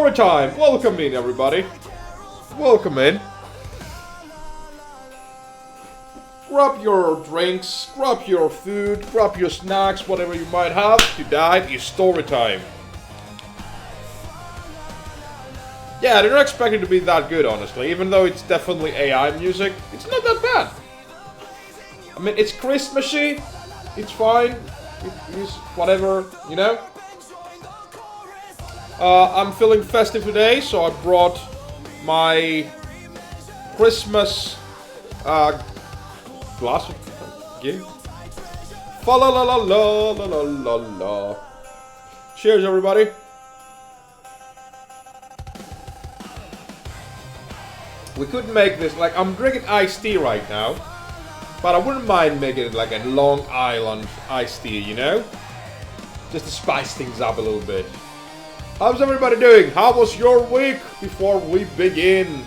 Storytime! Welcome in, everybody. Welcome in. Grab your drinks, grab your food, grab your snacks, whatever you might have. Tonight is Storytime. Yeah, they're not expecting to be that good, honestly. Even though it's definitely AI music, it's not that bad. I mean, it's Christmassy. It's fine. It is whatever, you know? I'm feeling festive today, so I brought my Christmas glass of gin. Fa la la la la la la la la. Cheers, everybody. We could make this like I'm drinking iced tea right now, but I wouldn't mind making it like a Long Island iced tea, you know, just to spice things up a little bit. How's everybody doing? How was your week before we begin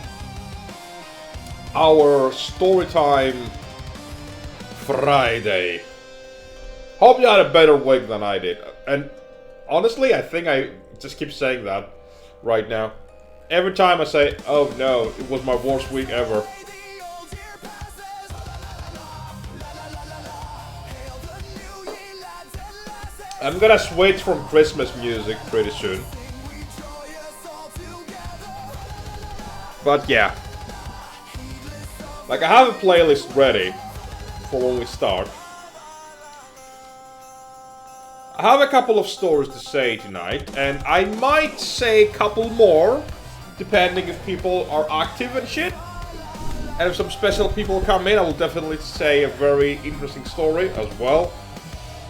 our Storytime Friday? Hope you had a better week than I did. And honestly, I think I just keep saying that right now. Every time I say, oh no, it was my worst week ever. I'm gonna switch from Christmas music pretty soon. But yeah. Like, I have a playlist ready for when we start. I have a couple of stories to say tonight, and I might say a couple more, depending if people are active and shit. And if some special people come in, I will definitely say a very interesting story as well.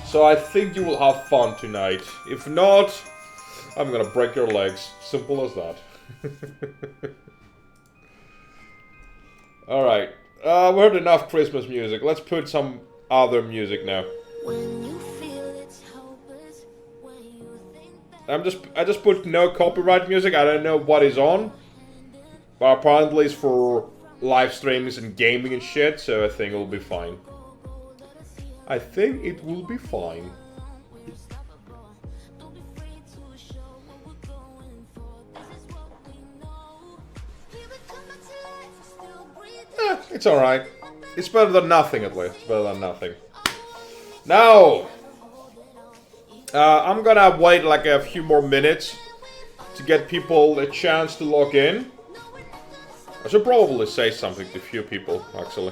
So I think you will have fun tonight. If not, I'm gonna break your legs. Simple as that. Alright. We heard enough Christmas music. Let's put some other music now. I just put no copyright music. I don't know what is on. But apparently it's for live streams and gaming and shit, so I think it'll be fine. I think it will be fine. It's alright. It's better than nothing, at least. It's better than nothing. Now, I'm gonna wait like a few more minutes to get people a chance to log in. I should probably say something to a few people, actually.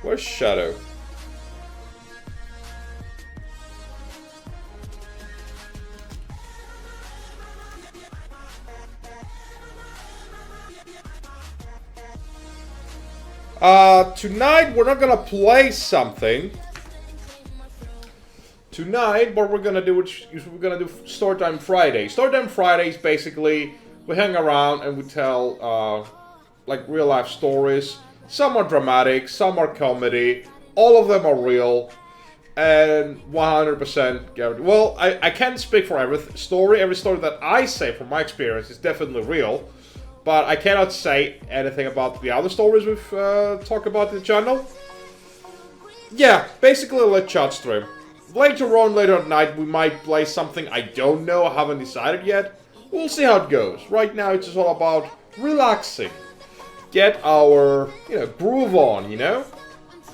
Where's Shadow? Tonight we're not gonna play something. Tonight, what we're gonna do is we're gonna do Storytime Friday. Storytime Friday is basically we hang around and we tell like real life stories. Some are dramatic, some are comedy. All of them are real, and 100% guaranteed. Well, I can't speak for every story. Every story that I say from my experience is definitely real. But I cannot say anything about the other stories we've talked about in the channel. Yeah, basically let chat stream. Later on, later at night, we might play something I don't know, I haven't decided yet. We'll see how it goes. Right now, it's just all about relaxing. Get our, groove on, you know?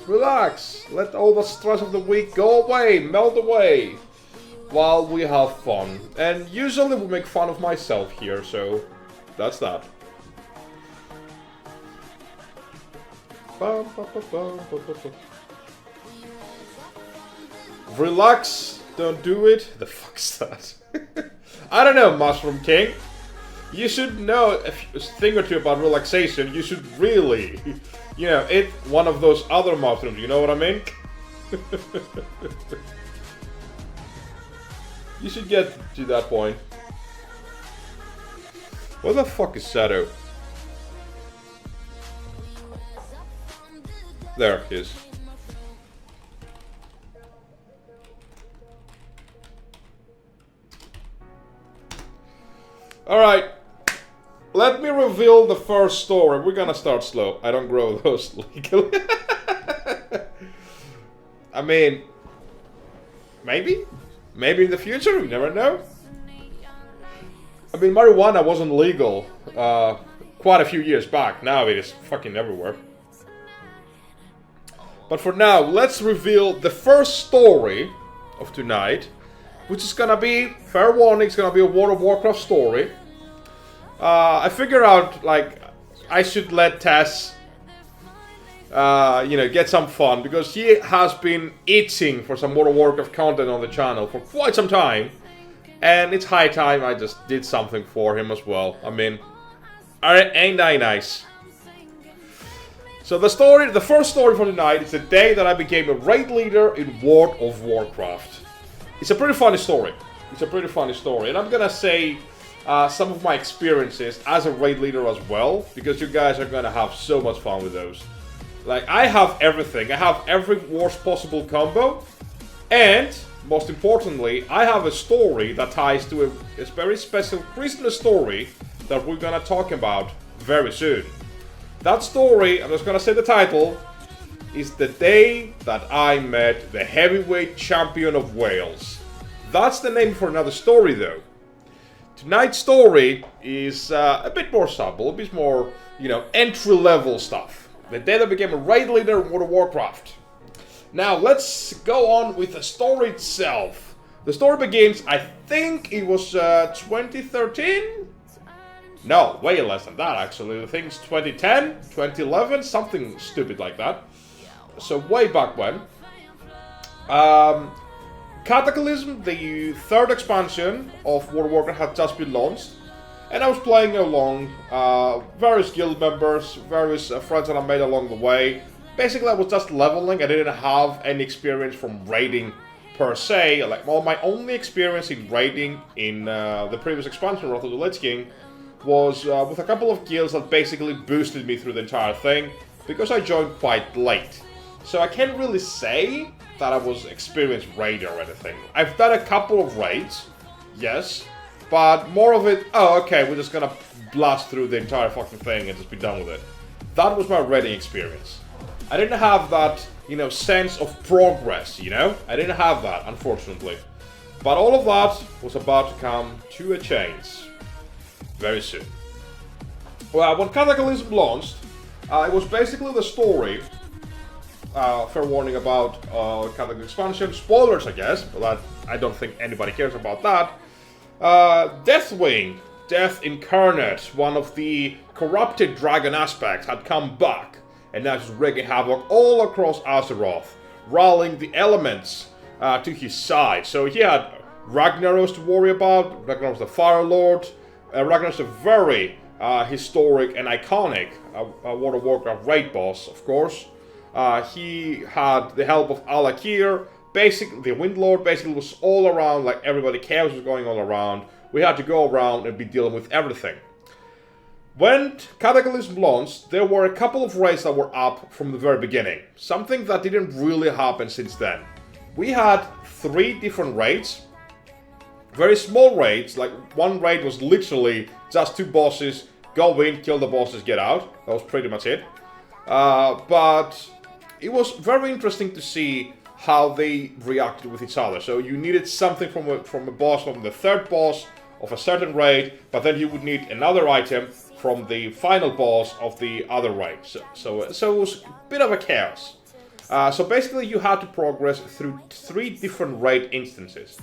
Relax. Let all the stress of the week go away, melt away. While we have fun. And usually we make fun of myself here, so that's that. Relax, don't do it. The fuck's that? I don't know, Mushroom King. You should know a thing or two about relaxation. You should really, eat one of those other mushrooms. You know what I mean? You should get to that point. Where the fuck is Shadow? There he is. Alright. let me reveal the first story. We're gonna start slow. I don't grow those legally. I mean, maybe in the future, you never know. I mean, marijuana wasn't legal quite a few years back. Now it is fucking everywhere. But for now, let's reveal the first story of tonight, which is gonna be, fair warning, it's gonna be a World of Warcraft story. I figured out, like, I should let Tess, get some fun, because he has been itching for some World of Warcraft content on the channel for quite some time. And it's high time I just did something for him as well. I mean, ain't I nice? So the first story for tonight is the day that I became a raid leader in World of Warcraft. It's a pretty funny story. And I'm gonna say some of my experiences as a raid leader as well, because you guys are gonna have so much fun with those. Like, I have everything. I have every worst possible combo, and most importantly, I have a story that ties to a very special Christmas story that we're gonna talk about very soon. That story, I'm just gonna say the title, is The Day That I Met the Heavyweight Champion of Wales. That's the name for another story though. Tonight's story is a bit more subtle, a bit more, entry-level stuff. The day that I became a raid leader in World of Warcraft. Now, let's go on with the story itself. The story begins, I think it was 2013? No, way less than that actually. I think it's 2010, 2011, something stupid like that. So way back when. Cataclysm, the third expansion of World of Warcraft, had just been launched. And I was playing along, various guild members, various friends that I made along the way. Basically, I was just leveling. I didn't have any experience from raiding per se. My only experience in raiding in the previous expansion, Wrath of the Lich King, was with a couple of guilds that basically boosted me through the entire thing, because I joined quite late. So I can't really say that I was experienced raider or anything. I've done a couple of raids, yes, but more of it, okay, we're just gonna blast through the entire fucking thing and just be done with it. That was my raiding experience. I didn't have that, sense of progress, I didn't have that, unfortunately. But all of that was about to come to a change very soon. Well, when Cataclysm launched, it was basically the story, fair warning about Cataclysm expansion, spoilers I guess, but I don't think anybody cares about that. Deathwing, Death Incarnate, one of the corrupted dragon aspects, had come back, and now just wreaking havoc all across Azeroth, rallying the elements to his side. So he had Ragnaros to worry about, Ragnaros the Fire Lord, Ragnaros a very historic and iconic World of Warcraft raid boss, of course. He had the help of Alakir, basically the Wind Lord basically was all around, like everybody, chaos was going all around. We had to go around and be dealing with everything. When Cataclysm launched, there were a couple of raids that were up from the very beginning. Something that didn't really happen since then. We had 3 different raids. Very small raids, like one raid was literally just 2 bosses, go in, kill the bosses, get out. That was pretty much it. But it was very interesting to see how they reacted with each other. So you needed something from a boss, from the 3rd boss of a certain raid, but then you would need another item from the final boss of the other raid. So it was a bit of a chaos. So basically you had to progress through 3 different raid instances.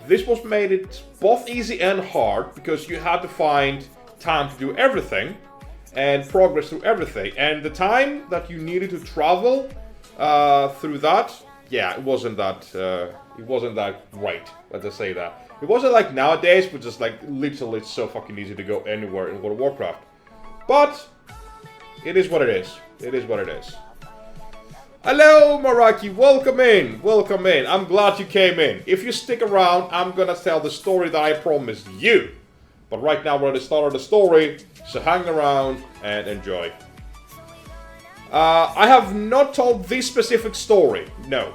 This was made it both easy and hard, because you had to find time to do everything and progress through everything. And the time that you needed to travel through that, yeah, it wasn't that great. Let's just say that. It wasn't like nowadays, but just like literally it's so fucking easy to go anywhere in World of Warcraft. But it is what it is. It is what it is. Hello, Maraki. Welcome in. Welcome in. I'm glad you came in. If you stick around, I'm gonna tell the story that I promised you. But right now we're at the start of the story, so hang around and enjoy. I have not told this specific story, no.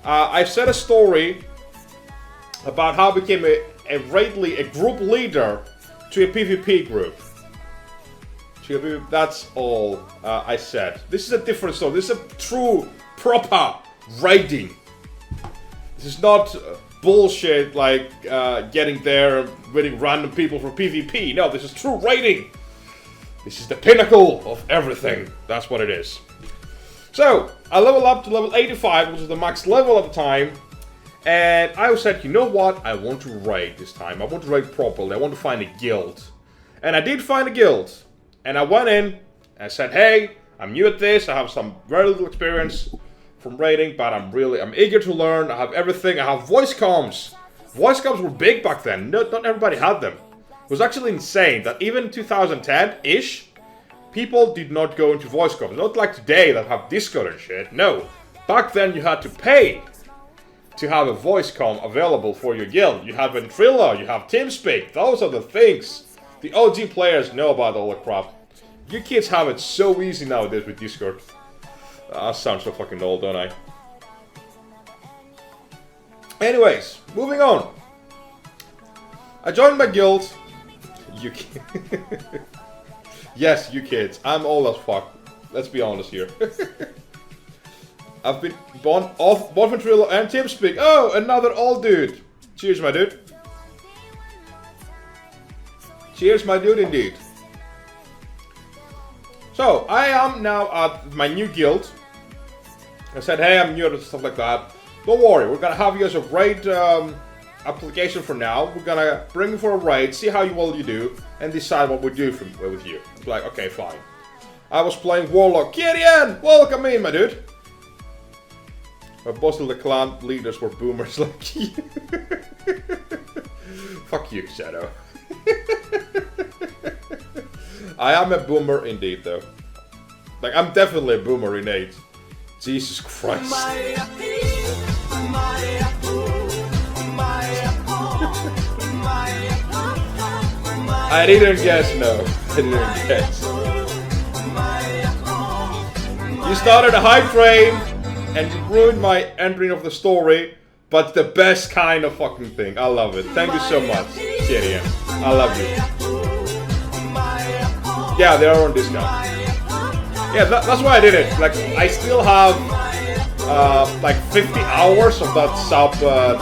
I've said a story about how I became a group leader to a PvP group. Shiru. That's all I said. This is a different story. This is a true, proper raiding. This is not bullshit like getting there and winning random people for PvP. No, this is true raiding. This is the pinnacle of everything. That's what it is. So, I leveled up to level 85, which was the max level at the time. And I said, you know what? I want to raid this time. I want to raid properly. I want to find a guild. And I did find a guild. And I went in and I said, hey, I'm new at this. I have some very little experience from raiding, but I'm eager to learn. I have everything. I have voice comms. Voice comms were big back then. Not everybody had them. It was actually insane that even 2010-ish, people did not go into voice comms. Not like today that have Discord and shit. No. Back then you had to pay to have a voice comm available for your guild. You have Ventrilo, you have TeamSpeak. Those are the things. The OG players know about all the crap. You kids have it so easy nowadays with Discord. I sound so fucking old, don't I? Anyways, moving on. I joined my guild. You kids. Yes, you kids. I'm old as fuck. Let's be honest here. I've been both Ventrilo and TeamSpeak. Oh, another old dude. Cheers, my dude. Cheers, my dude, indeed. So, I am now at my new guild. I said, hey, I'm new and stuff like that. Don't worry, we're gonna have you as a raid application for now. We're gonna bring you for a raid, see how well you do, and decide what we do with you. It's like, okay, fine. I was playing Warlock. Kyrian! Welcome in, my dude! But most of the clan leaders were boomers like you. Fuck you, Shadow. I am a boomer indeed, though. Like, I'm definitely a boomer in age. Jesus Christ. I didn't guess, no. I didn't guess. You started a hype train, and you ruined my entry of the story, but the best kind of fucking thing. I love it. Thank you so much, Tyrion. I love you. Yeah, they are on discount. Yeah, that's why I did it. Like, I still have like 50 hours of that sub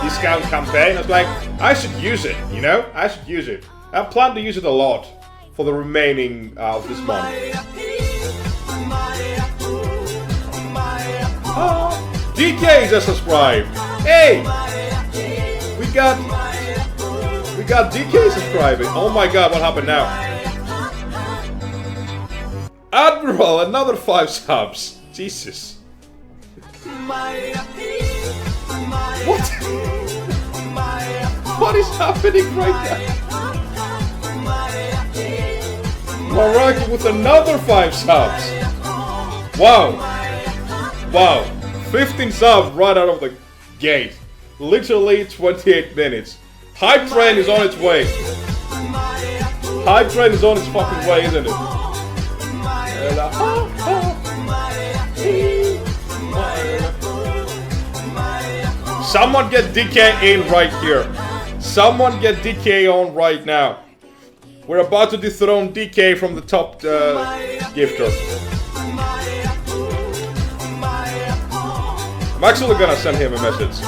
discount campaign. I was like, I should use it, you know? I should use it. I plan to use it a lot for the remaining of this month. DK just subscribed. Hey, we got DK subscribing. Oh my god, what happened now? Admiral, another 5 subs. Jesus. What? What is happening right now? Maraki with another 5 subs. Wow. Wow. 15 subs right out of the gate. Literally 28 minutes. Hype train is on its way. Hype train is on its fucking way, isn't it? Someone get DK in right here. Someone get DK on right now. We're about to dethrone DK from the top gifter. I'm actually gonna send him a message.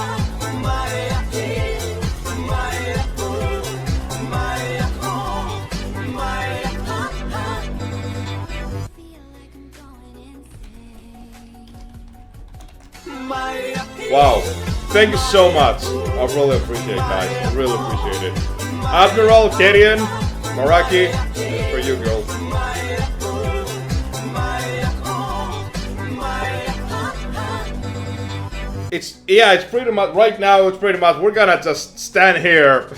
Wow, thank you so much. I really appreciate it, guys. I really appreciate it. Admiral, Kyrian, Maraki, for you, girl. It's pretty much, right now, it's pretty much, we're gonna just stand here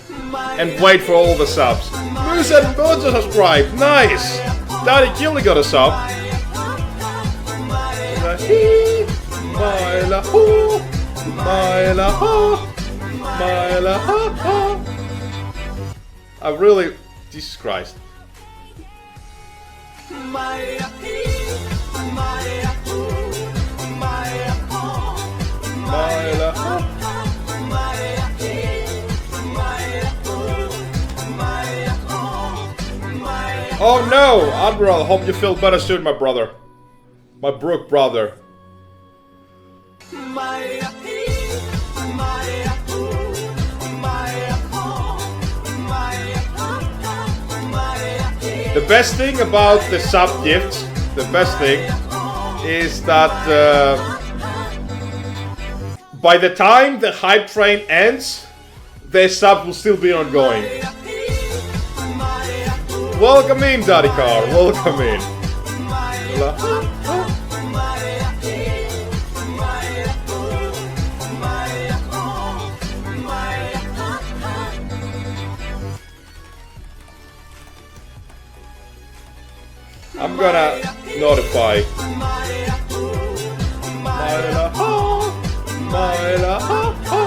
and wait for all the subs. Moose and Mojo subscribe, nice! Daddy Killy got a sub. I really, Jesus Christ. Oh no, Admiral, hope you feel better soon, my brother. My Brook brother. The best thing about the sub gifts, the best thing, is that by the time the hype train ends, the sub will still be ongoing. Welcome in, Daddy Car. Welcome in. I'm gonna notify. Myla ha, Myla ha ha,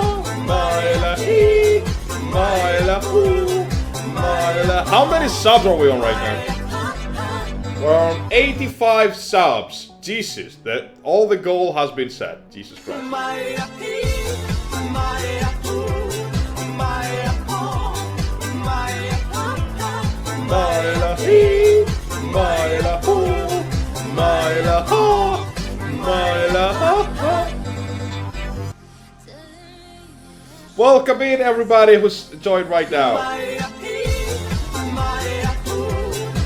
Myla he, Myla hoo, Myla. How many subs are we on right now? We're on 85 subs. Jesus, that all the goal has been set. Jesus Christ. Myla he, Myla hoo, Myla ha, Myla ha ha. Welcome in everybody who's joined right now.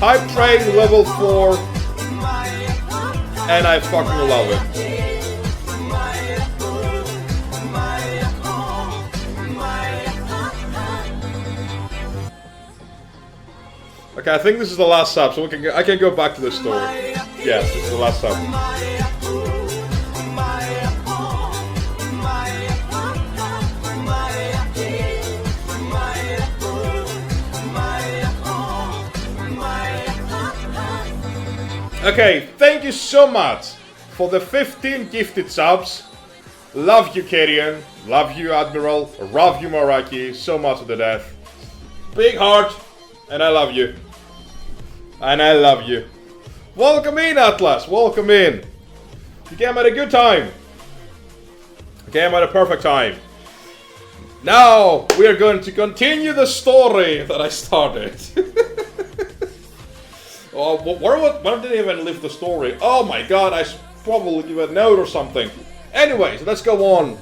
Hype train level 4, and I fucking love it. Okay, I think this is the last sub, so I can go back to the story. Yeah, this is the last sub. Okay, thank you so much for the 15 gifted subs. Love you, Karian. Love you, Admiral. Love you, Maraki. So much to the death. Big heart. And I love you. And I love you. Welcome in, Atlas. Welcome in. You came at a good time. You came at a perfect time. Now, we are going to continue the story that I started. Oh, where did I even leave the story? Oh my god, I probably give a note or something. Anyways, let's go on.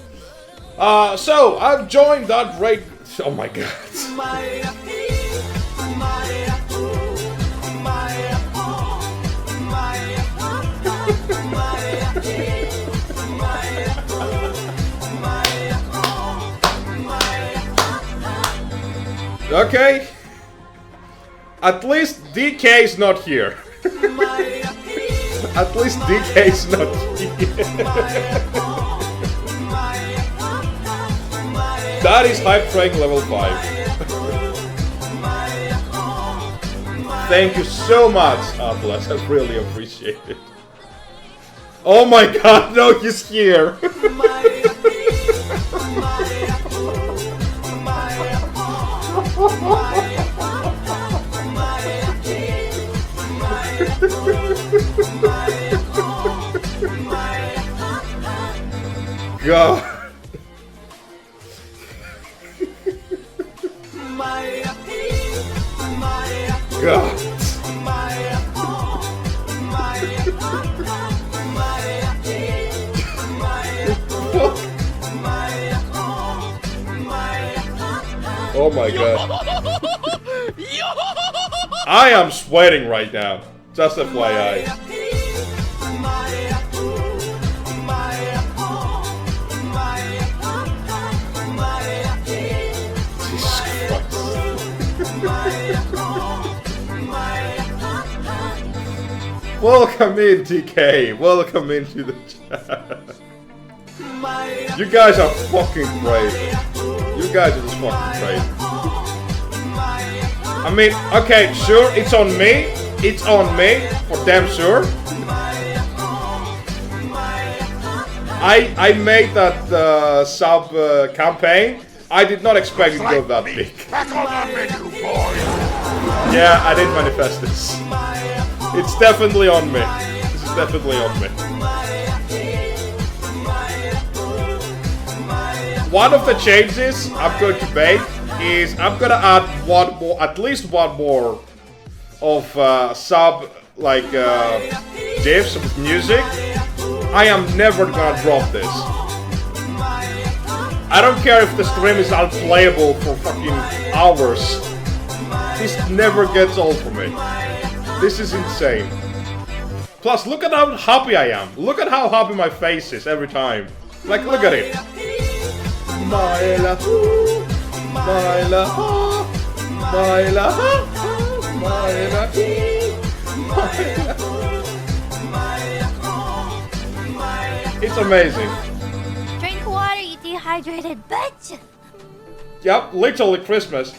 So, I've joined that raid... Oh my god. Okay. At least DK is not here. At least DK is not here. That is hype train level 5. Thank you so much, Atlas. I really appreciate it. Oh my god, no, he's here. God. God. Oh my god. I am sweating right now. Just FYI. Jesus Christ. Welcome in, DK. Welcome into the chat. You guys are fucking crazy. You guys are just fucking crazy. I mean, okay, sure, it's on me. It's on me, for damn sure. I made that sub campaign. I did not expect it to go that big. Yeah, I did manifest this. It's definitely on me. This is definitely on me. One of the changes I'm going to make is I'm gonna add one more, at least one more of sub like diffs with music, I am never gonna drop this. I don't care if the stream is unplayable for fucking hours. This never gets old for me. This is insane. Plus, look at how happy I am. Look at how happy my face is every time. Like, look at it. Maila, Maila, Maila, Maila, Maila. It's amazing. Drink water, you dehydrated bitch. Yep, literally Christmas.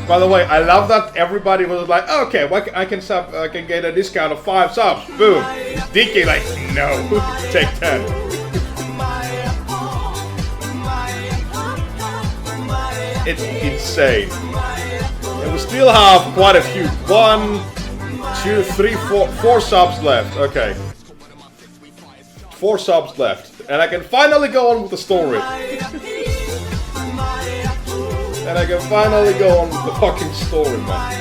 By the way, I love that everybody was like, okay, well, I can get a discount of 5 subs. Boom. DK like, no, take 10. It's insane. And we still have quite a few. 1, 2, 3, 4 subs left. Okay. 4 subs left. And I can finally go on with the story. And I can finally go on with the fucking story, man.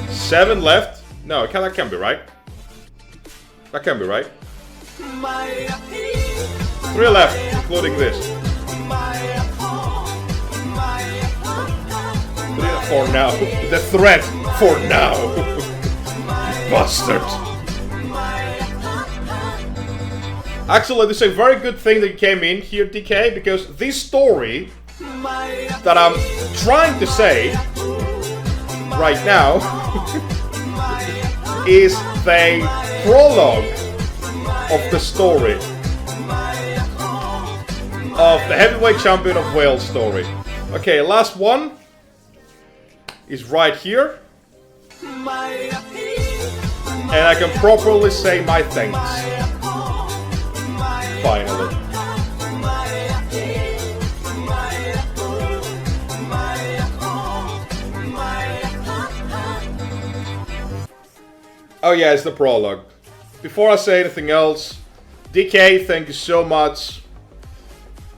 7 left? No, that can't be right. That can't be right. 3 left, including this. 3 for now. The threat for now. Bastard. Actually, this is a very good thing that you came in here, DK, because this story that I'm trying to say right now is the prologue of the story of the heavyweight champion of Wales story. Okay, last one is right here. And I can properly say my thanks. Finally. Oh yeah, it's the prologue. Before I say anything else, DK, thank you so much.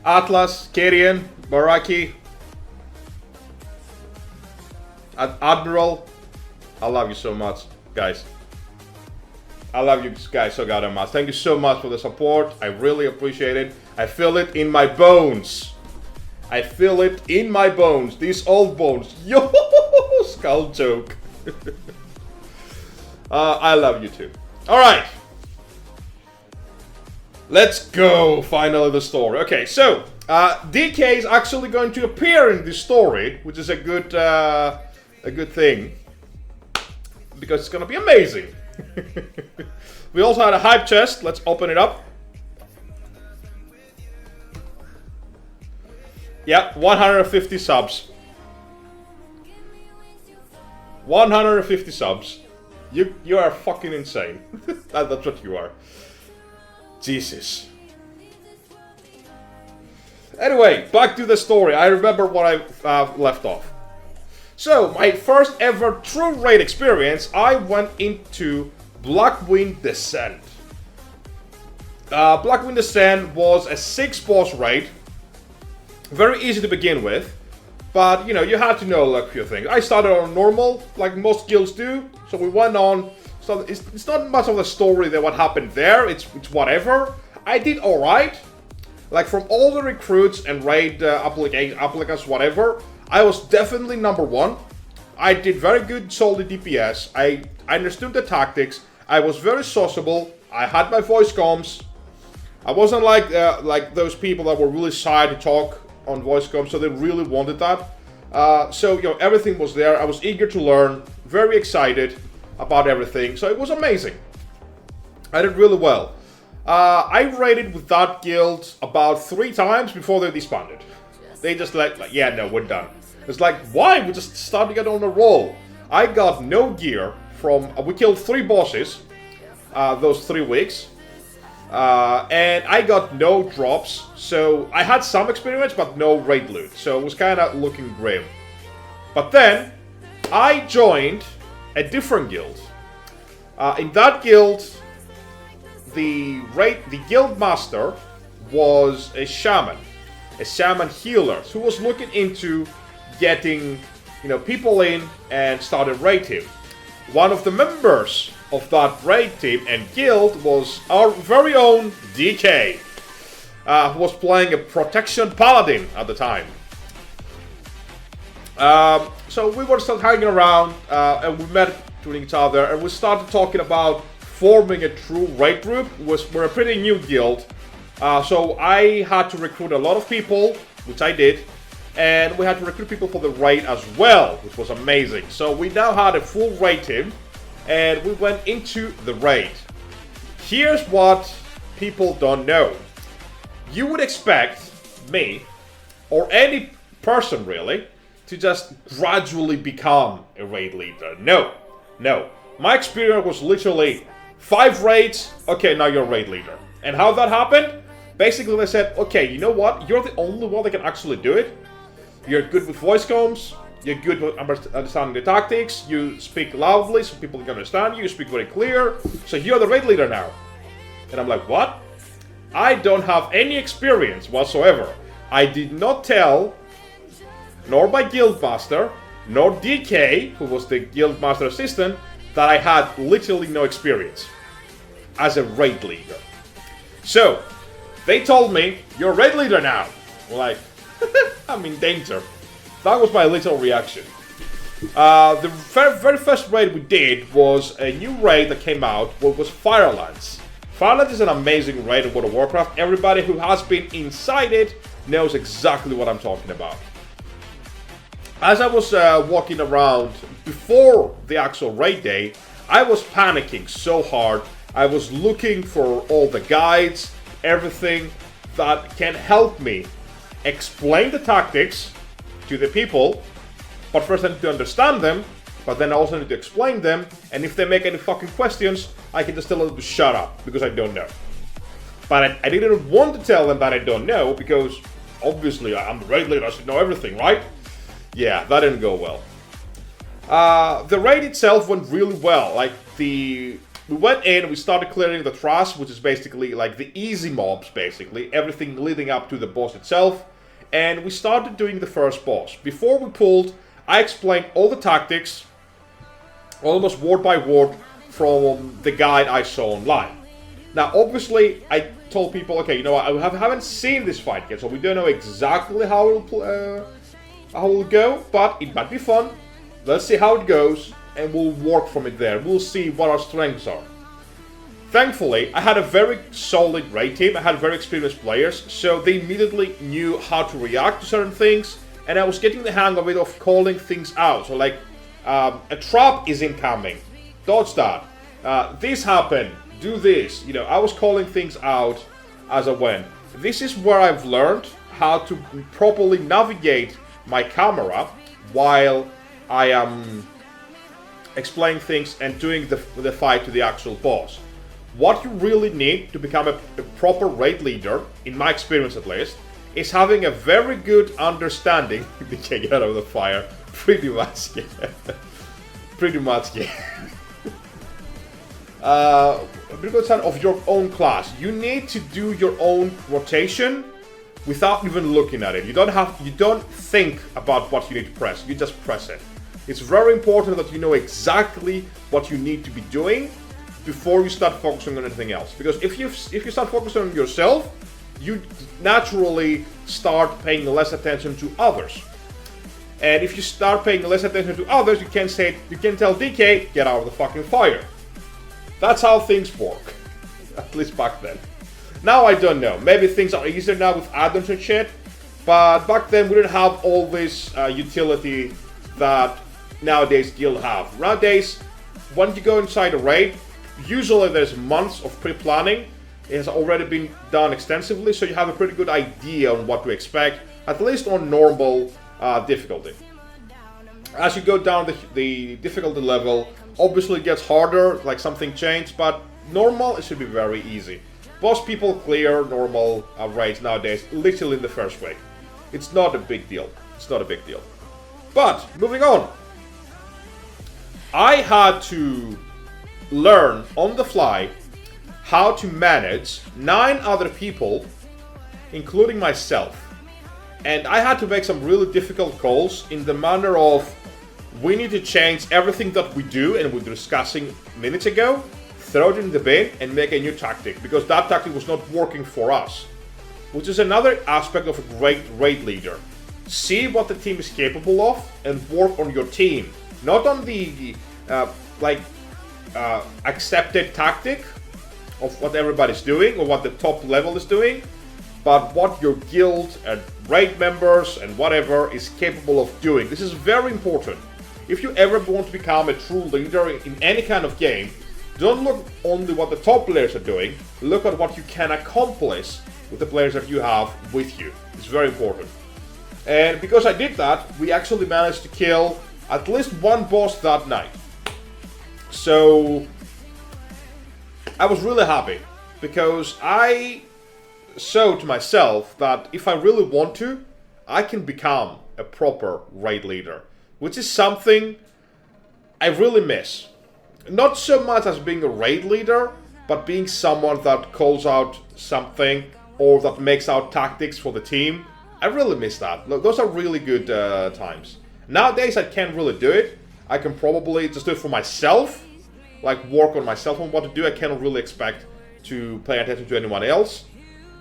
Atlas, Kirian, Baraki, Admiral, I love you so much, guys. I love you guys so goddamn much. Thank you so much for the support. I really appreciate it. I feel it in my bones. I feel it in my bones. These old bones. Yo, skull joke. I love you too. Alright. Let's go. Finally the story. Okay, so DK is actually going to appear in this story, which is a good thing. Because it's gonna be amazing. We also had a hype chest. Let's open it up. Yeah, 150 subs. 150 subs. You are fucking insane. That's what you are. Jesus. Anyway, back to the story. I remember what I left off. So, my first ever true raid experience, I went into Blackwind Descent. Blackwind Descent was a 6-boss raid. Very easy to begin with. But, you know, you had to know like, a few things. I started on normal, like most guilds do. So we went on. So it's not much of the story that what happened there. It's whatever. I did alright. Like from all the recruits and raid applicants, whatever, I was definitely number 1. I did very good solid DPS. I understood the tactics. I was very sociable. I had my voice comms. I wasn't like those people that were really shy to talk on voice comms, so they really wanted that. So you know, everything was there. I was eager to learn, very excited about everything. So it was amazing. I did really well. I raided with that guild about 3 times before they disbanded. They just like yeah, no, we're done. It's like, why? We just started to get on a roll. I got no gear from... we killed 3 bosses those 3 weeks. And I got no drops, so I had some experience, but no raid loot, so it was kind of looking grim. But then, I joined a different guild. In that guild, the guild master was a shaman healer, who was looking into getting, people in and started raid team. One of the members of that raid team and guild was our very own DK, who was playing a protection paladin at the time. So we were still hanging around, and we met each other, and we started talking about forming a true raid group. We're a pretty new guild, so I had to recruit a lot of people, which I did, and we had to recruit people for the raid as well, which was amazing. So we now had a full raid team, and we went into the raid. Here's what people don't know. You would expect me, or any person really, to just gradually become a raid leader. No. My experience was literally 5 raids, okay, now you're a raid leader. And how that happened? Basically they said, okay, you know what? You're the only one that can actually do it. You're good with voice comms, you're good with understanding the tactics, you speak loudly so people can understand you speak very clear, so you're the raid leader now. And I'm like, what? I don't have any experience whatsoever. I did not tell, nor my guildmaster, nor DK, who was the guildmaster assistant, that I had literally no experience as a raid leader. So, they told me, you're a raid leader now. We're like, I'm in danger. That was my literal reaction. The very first raid we did was a new raid that came out, what was Firelands. Firelands is an amazing raid in World of Warcraft. Everybody who has been inside it knows exactly what I'm talking about. As I was walking around before the actual raid day, I was panicking so hard. I was looking for all the guides, everything that can help me explain the tactics to the people, but first I need to understand them, but then I also need to explain them, and if they make any fucking questions, I can just tell them to shut up, because I don't know. But I didn't want to tell them that I don't know, because obviously I'm the raid leader, I should know everything, right? Yeah, that didn't go well. The raid itself went really well. We went in, we started clearing the trash, which is basically like the easy mobs, basically. Everything leading up to the boss itself. And we started doing the first boss. Before we pulled, I explained all the tactics, almost word by word, from the guide I saw online. Now, obviously, I told people, okay, you know what, I haven't seen this fight yet, so we don't know exactly how it'll go, but it might be fun. Let's see how it goes, and we'll work from it there. We'll see what our strengths are. Thankfully, I had a very solid raid team. I had very experienced players, so they immediately knew how to react to certain things, and I was getting the hang of it, of calling things out. So like, a trap is incoming, dodge that. This happened, do this. I was calling things out as I went. This is where I've learned how to properly navigate my camera while I am explaining things and doing the fight to the actual boss. What you really need to become a proper raid leader, in my experience at least, is having a very good understanding. You can't get out of the fire. Pretty much, yeah. Pretty much, yeah. A pretty good understanding of your own class. You need to do your own rotation without even looking at it. You don't think about what you need to press. You just press it. It's very important that you know exactly what you need to be doing before you start focusing on anything else. Because if you start focusing on yourself, you naturally start paying less attention to others. And if you start paying less attention to others, you can tell DK, get out of the fucking fire. That's how things work. At least back then. Now I don't know. Maybe things are easier now with add-ons and shit. But back then we didn't have all this utility that nowadays guild have. Nowadays, when you go inside a raid, usually there's months of pre-planning. It has already been done extensively, so you have a pretty good idea on what to expect, at least on normal difficulty. As you go down the difficulty level, obviously it gets harder, like something changed, but normal, it should be very easy. Most people clear normal raids nowadays literally in the first week. It's not a big deal. It's not a big deal. But, moving on. I had to learn on the fly how to manage 9 other people, including myself. And I had to make some really difficult calls in the manner of, we need to change everything that we do and we were discussing minutes ago, throw it in the bin and make a new tactic, because that tactic was not working for us. Which is another aspect of a great raid leader. See what the team is capable of and work on your team. Not on the accepted tactic of what everybody's doing or what the top level is doing, but what your guild and raid members and whatever is capable of doing. This is very important. If you ever want to become a true leader in any kind of game, don't look only what the top players are doing, look at what you can accomplish with the players that you have with you. It's very important. And because I did that, we actually managed to kill at least one boss that night. So I was really happy, because I saw to myself that if I really want to, I can become a proper raid leader, which is something I really miss. Not so much as being a raid leader, but being someone that calls out something or that makes out tactics for the team. I really miss that. Look, those are really good times. Nowadays I can't really do it. I can probably just do it for myself, like work on myself on what to do. I cannot really expect to pay attention to anyone else.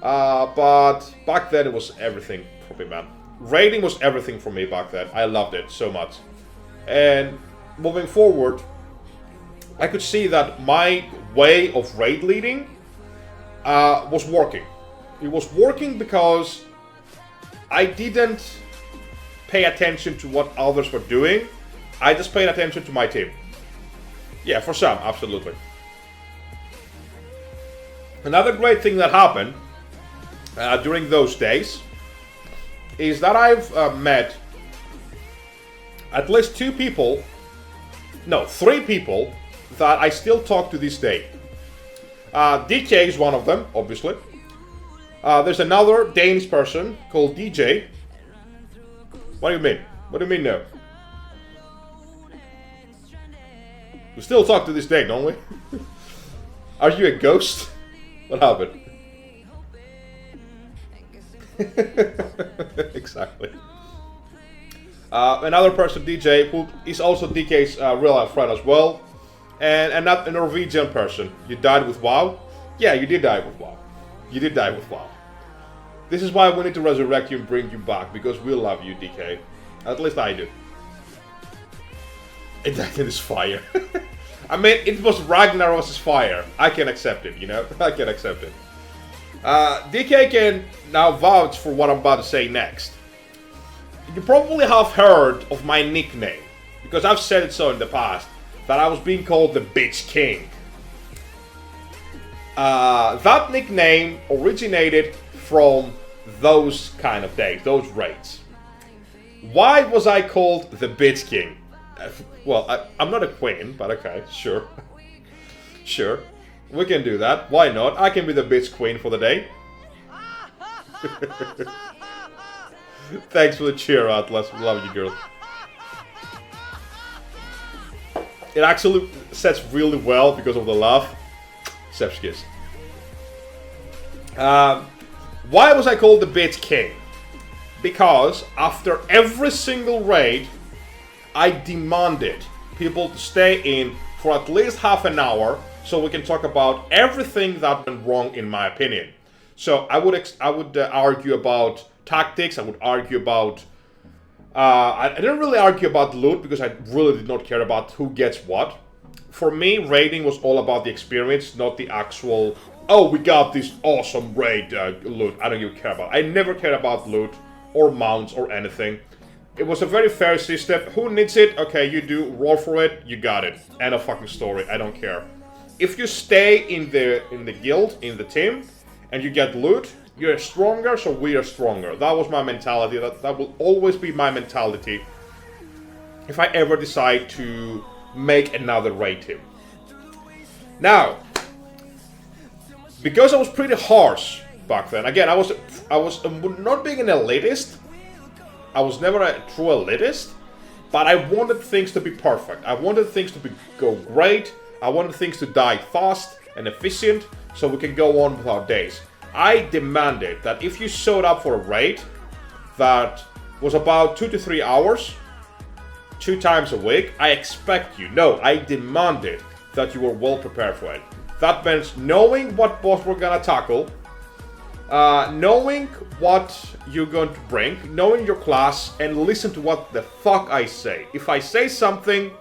But back then it was everything for me, man. Raiding was everything for me back then. I loved it so much. And moving forward, I could see that my way of raid leading was working. It was working because I didn't pay attention to what others were doing. I just paid attention to my team. Yeah, for some, absolutely. Another great thing that happened during those days is that I've met at least 3 people that I still talk to this day. DK is one of them, obviously. There's another Danish person called DJ. What do you mean? What do you mean no? We still talk to this day, don't we? Are you a ghost? What happened? Exactly. Another person, DJ, who is also DK's real life friend as well. And a Norwegian person. You died with WoW? Yeah, you did die with WoW. You did die with WoW. This is why we need to resurrect you and bring you back, because we love you, DK. At least I do. It died in this fire. I mean, it was Ragnaros's fire. I can accept it, you know? I can accept it. DK can now vouch for what I'm about to say next. You probably have heard of my nickname, because I've said it so in the past, that I was being called the Bitch King. That nickname originated from those kind of days, those raids. Why was I called the Bitch King? Well, I'm not a queen, but okay, sure. Sure, we can do that. Why not? I can be the Bitch Queen for the day. Thanks for the cheer, Atlas. Love you, girl. It actually sets really well because of the laugh. Chef's kiss. Why was I called the Bitch King? Because after every single raid, I demanded people to stay in for at least half an hour so we can talk about everything that went wrong in my opinion. So I would argue about tactics. I would argue about I didn't really argue about loot because I really did not care about who gets what. For me, raiding was all about the experience, not the actual, oh, we got this awesome raid loot. I don't even care about it. I never cared about loot or mounts or anything. It was a very fair system. Who needs it? Okay, you do. Roll for it. You got it. End of fucking story. I don't care. If you stay in the guild, in the team, and you get loot, you're stronger, so we are stronger. That was my mentality. That will always be my mentality if I ever decide to make another raid team. Now, because I was pretty harsh back then. Again, I was not being an elitist. I was never a true elitist, but I wanted things to be perfect. I wanted things to go great. I wanted things to die fast and efficient, so we can go on with our days. I demanded that if you showed up for a raid that was about 2 to 3 hours, 2 times a week, I expect you. No, I demanded that you were well prepared for it. That means knowing what boss we're gonna tackle, knowing what you're going to bring, knowing your class, and listen to what the fuck I say. If I say something,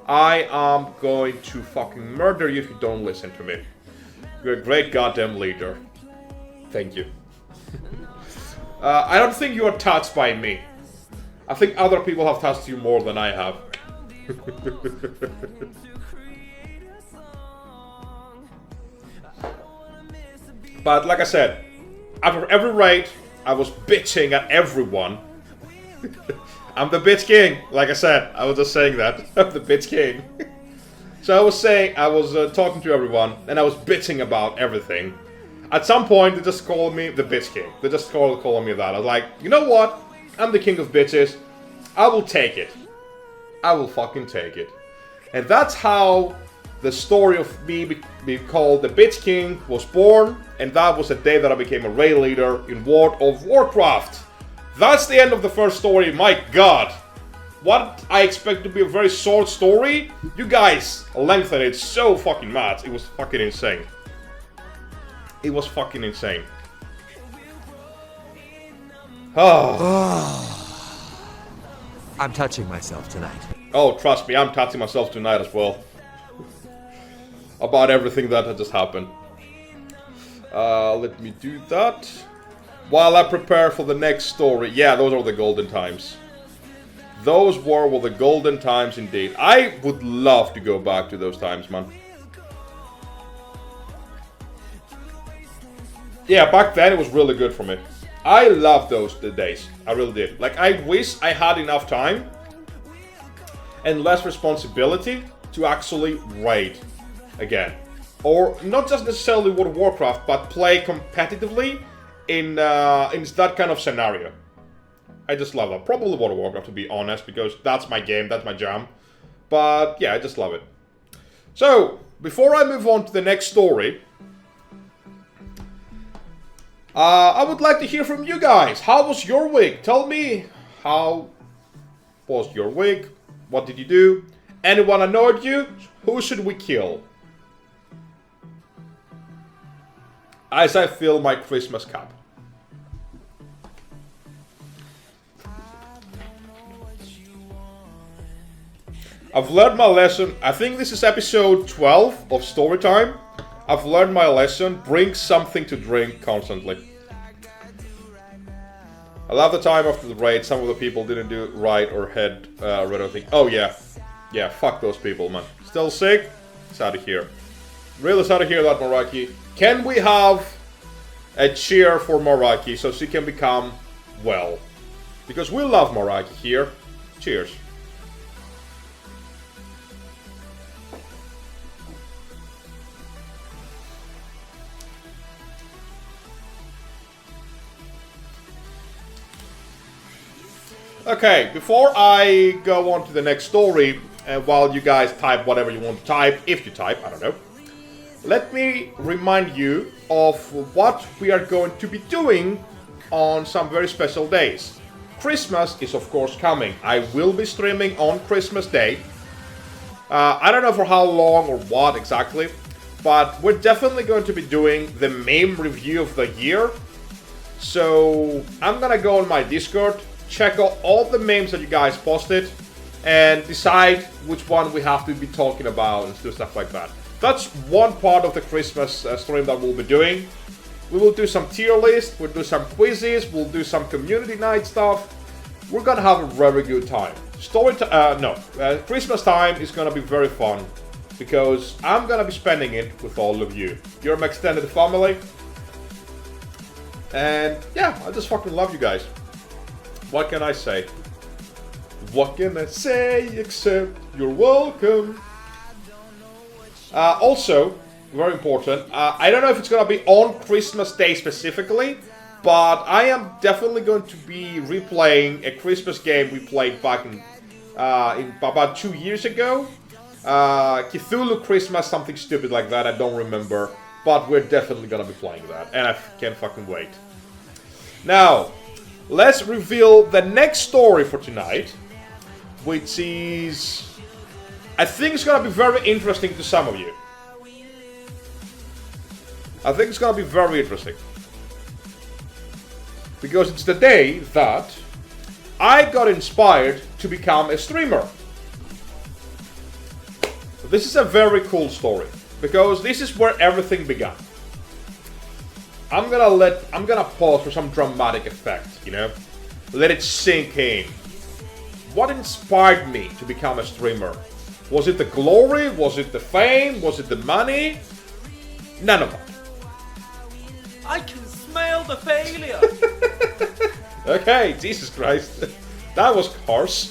I am going to fucking murder you if you don't listen to me. You're a great goddamn leader. Thank you. I don't think you are touched by me. I think other people have touched you more than I have. But like I said, after every raid, I was bitching at everyone. I'm the bitch king. Like I said, I was just saying that. I'm the bitch king. So I was talking to everyone, and I was bitching about everything. At some point, they just called me the bitch king. They just calling me that. I was like, you know what? I'm the king of bitches. I will take it. I will fucking take it. And that's how the story of me being called the bitch king was born. And that was the day that I became a raid leader in World of Warcraft. That's the end of the first story. My god. What I expect to be a very short story, you guys lengthened it so fucking mad. It was fucking insane. It was fucking insane. Oh. I'm touching myself tonight. Oh, trust me, I'm touching myself tonight as well. About everything that had just happened. Let me do that. While I prepare for the next story. Yeah, those are the golden times. Those were the golden times indeed. I would love to go back to those times, man. Yeah, back then it was really good for me. I loved the days. I really did. Like, I wish I had enough time and less responsibility to actually raid again. Or not just necessarily World of Warcraft, but play competitively in that kind of scenario. I just love that. Probably World of Warcraft, to be honest, because that's my game, that's my jam. But yeah, I just love it. So, before I move on to the next story, I would like to hear from you guys. How was your week? Tell me, how was your week? What did you do? Anyone annoyed you? Who should we kill? As I fill my Christmas cup. I've learned my lesson. I think this is episode 12 of Storytime. I've learned my lesson. Bring something to drink constantly. I love the time after the raid. Some of the people didn't do it right or had rid of things. Oh yeah. Yeah, fuck those people, man. Still sick? It's out of here. Really sad to hear that, Maraki. Can we have a cheer for Maraki so she can become well? Because we love Maraki here. Cheers. Okay, before I go on to the next story, while you guys type whatever you want to type, if you type, I don't know, let me remind you of what we are going to be doing on some very special days. Christmas is of course coming. I will be streaming on Christmas Day. I don't know for how long or what exactly, but we're definitely going to be doing the meme review of the year. So I'm gonna go on my Discord, check out all the memes that you guys posted, and decide which one we have to be talking about and do stuff like that. That's one part of the Christmas stream that we'll be doing. We will do some tier list, we'll do some quizzes, we'll do some community night stuff. We're gonna have a very good time. Christmas time is gonna be very fun because I'm gonna be spending it with all of you. You're my extended family. And yeah, I just fucking love you guys. What can I say? What can I say except you're welcome? Also, Very important. I don't know if it's gonna be on Christmas Day specifically, but I am definitely going to be replaying a Christmas game we played back in about 2 years ago. Cthulhu Christmas, something stupid like that, I don't remember. But we're definitely gonna be playing that, and I can't fucking wait. Now, let's reveal the next story for tonight, which is... I think it's gonna be very interesting to some of you. I think it's gonna be very interesting. Because it's the day that I got inspired to become a streamer. This is a very cool story, because this is where everything began. I'm gonna pause for some dramatic effect, you know? Let it sink in. What inspired me to become a streamer? Was it the glory? Was it the fame? Was it the money? None of it. I can smell the failure! Okay, Jesus Christ. That was harsh.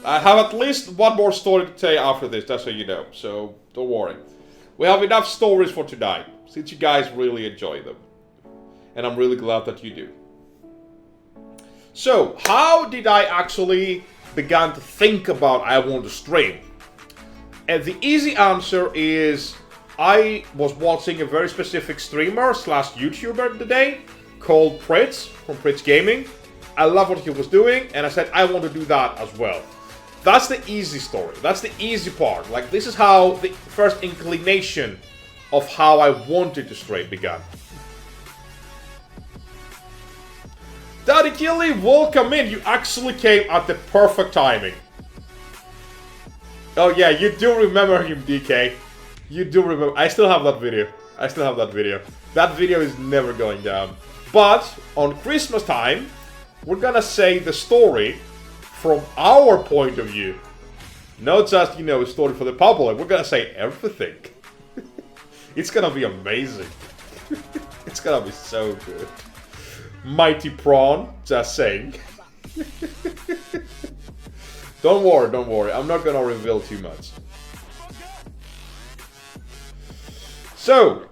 I have at least one more story to tell you after this, that's how you know, so don't worry. We have enough stories for tonight, since you guys really enjoy them. And I'm really glad that you do. So, how did I actually begin to think about I want to stream? And the easy answer is I was watching a very specific streamer slash YouTuber today called Pritz from Pritz Gaming. I love what he was doing, and I said I want to do that as well. That's the easy story. That's the easy part. Like, this is how the first inclination of how I wanted to stream began. Daddy Killy, welcome in. You actually came at the perfect timing. Oh yeah, you do remember him, DK. You do remember. I still have that video. That video is never going down. But on Christmas time, we're gonna say the story from our point of view. Not just, you know, a story for the public. We're gonna say everything. It's gonna be amazing. It's gonna be so good. Mighty Prawn, just saying. Don't worry. I'm not gonna reveal too much. So,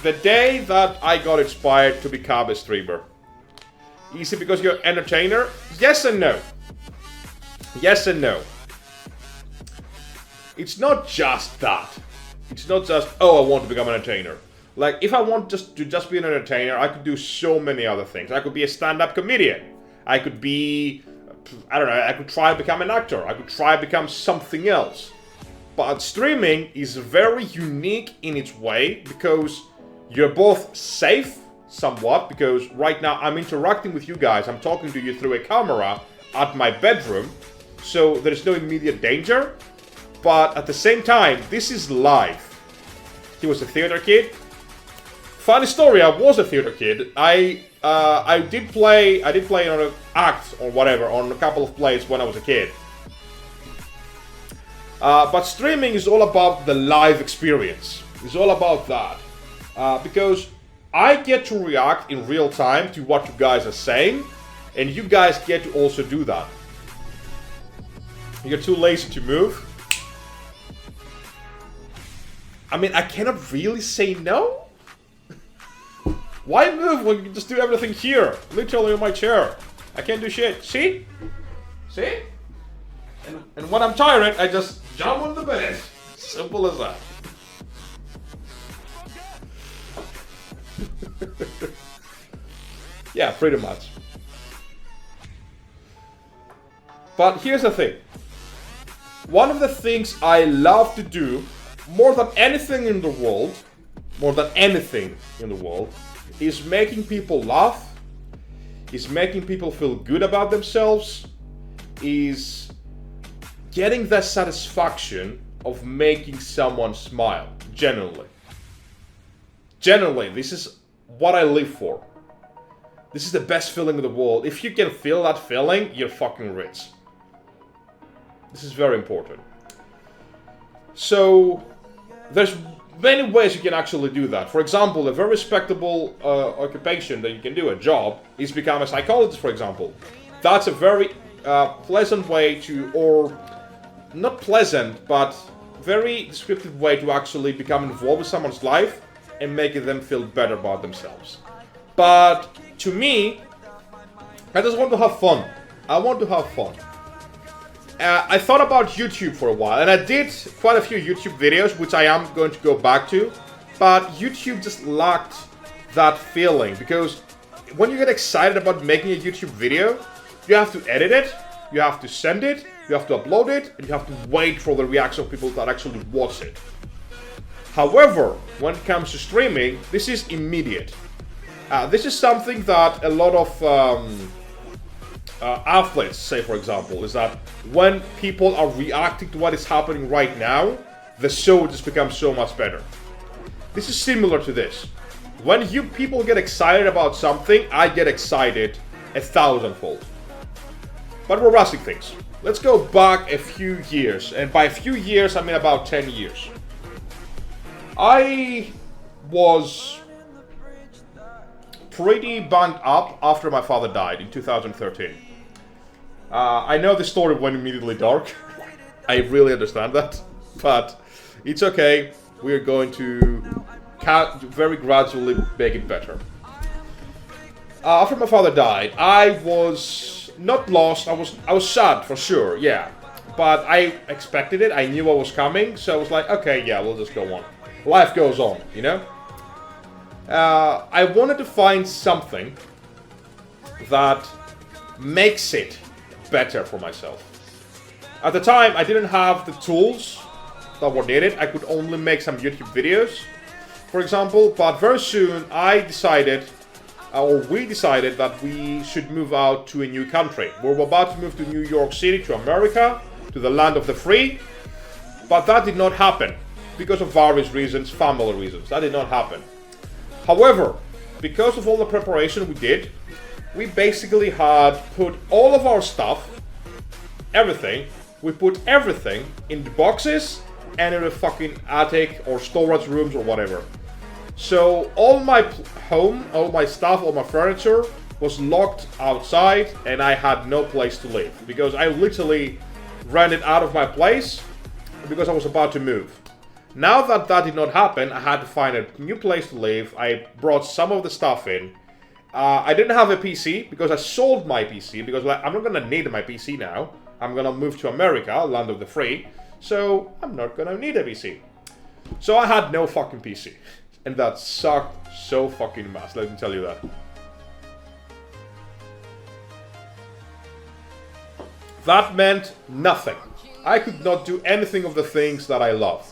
the day that I got inspired to become a streamer. Is it because you're an entertainer? Yes and no. Yes and no. It's not just that. It's not just, oh, I want to become an entertainer. Like, if I want to just be an entertainer, I could do so many other things. I could be a stand-up comedian. I could be, I don't know, I could try to become an actor. I could try to become something else. But streaming is very unique in its way because you're both safe, somewhat, because right now I'm interacting with you guys. I'm talking to you through a camera at my bedroom, so there's no immediate danger. But at the same time, this is live. He was a theater kid. Funny story, I was a theater kid. I did play on an act or whatever on a couple of plays when I was a kid. But streaming is all about the live experience. It's all about that. Because I get to react in real time to what you guys are saying, and you guys get to also do that. You're too lazy to move. I mean, I cannot really say no. Why move when you can just do everything here? Literally in my chair. I can't do shit. See? See? And when I'm tired, I just jump on the bed. Simple as that. Yeah, pretty much. But here's the thing. One of the things I love to do more than anything in the world, is making people laugh, is making people feel good about themselves, is getting the satisfaction of making someone smile, genuinely. Genuinely, this is what I live for. This is the best feeling in the world. If you can feel that feeling, you're fucking rich. This is very important. So, there's many ways you can actually do that. For example, a very respectable occupation that you can do, a job, is become a psychologist, for example. That's a very pleasant way to, or not pleasant, but very descriptive way to actually become involved with someone's life and making them feel better about themselves. But to me, I just want to have fun. I want to have fun. I thought about YouTube for a while, and I did quite a few YouTube videos, which I am going to go back to, but YouTube just lacked that feeling, because when you get excited about making a YouTube video, you have to edit it, you have to send it, you have to upload it, and you have to wait for the reaction of people that actually watch it. However, when it comes to streaming, this is immediate. This is something that a lot of athletes say, for example, is that when people are reacting to what is happening right now, the show just becomes so much better. This is similar to this. When you people get excited about something, I get excited 1,000-fold. But we're rushing things. Let's go back a few years, and by a few years I mean about 10 years. I was pretty banged up after my father died in 2013. I know the story went immediately dark. I really understand that, but it's okay. We're going to very gradually make it better. After my father died, I was not lost. I was sad for sure, yeah. But I expected it. I knew what was coming, so I was like, okay, yeah, we'll just go on. Life goes on, you know? I wanted to find something that makes it better for myself. At the time, I didn't have the tools that were needed. I could only make some YouTube videos, for example, but very soon I decided, or we decided, that we should move out to a new country. We were about to move to New York City, to America, to the land of the free, but that did not happen because of various reasons, family reasons. That did not happen. However, because of all the preparation we did, we basically had put all of our stuff, everything, we put everything in the boxes and in a fucking attic or storage rooms or whatever. So all my home, all my stuff, all my furniture was locked outside, and I had no place to live because I literally ran it out of my place because I was about to move. Now that that did not happen, I had to find a new place to live. I brought some of the stuff in. I didn't have a PC because I sold my PC because I'm not gonna need my PC now. I'm gonna move to America, land of the free, so I'm not gonna need a PC. So I had no fucking PC, and that sucked so fucking much, let me tell you that. That meant nothing. I could not do anything of the things that I love.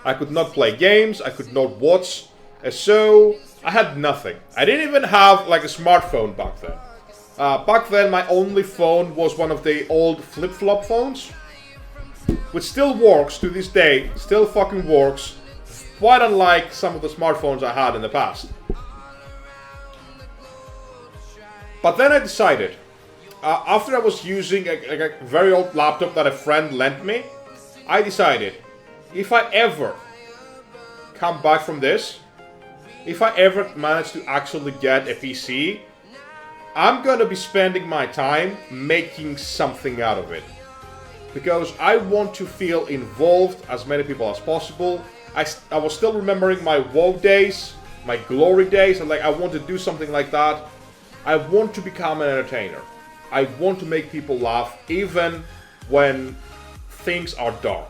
I could not play games, I could not watch a show, I had nothing. I didn't even have like a smartphone back then. Back then my only phone was one of the old flip-flop phones, which still works to this day, still fucking works, quite unlike some of the smartphones I had in the past. But then I decided, after I was using a very old laptop that a friend lent me, I decided, if I ever come back from this, if I ever manage to actually get a PC, I'm gonna be spending my time making something out of it. Because I want to feel involved as many people as possible. I was still remembering my WoW days, my glory days, and like I want to do something like that. I want to become an entertainer. I want to make people laugh even when things are dark.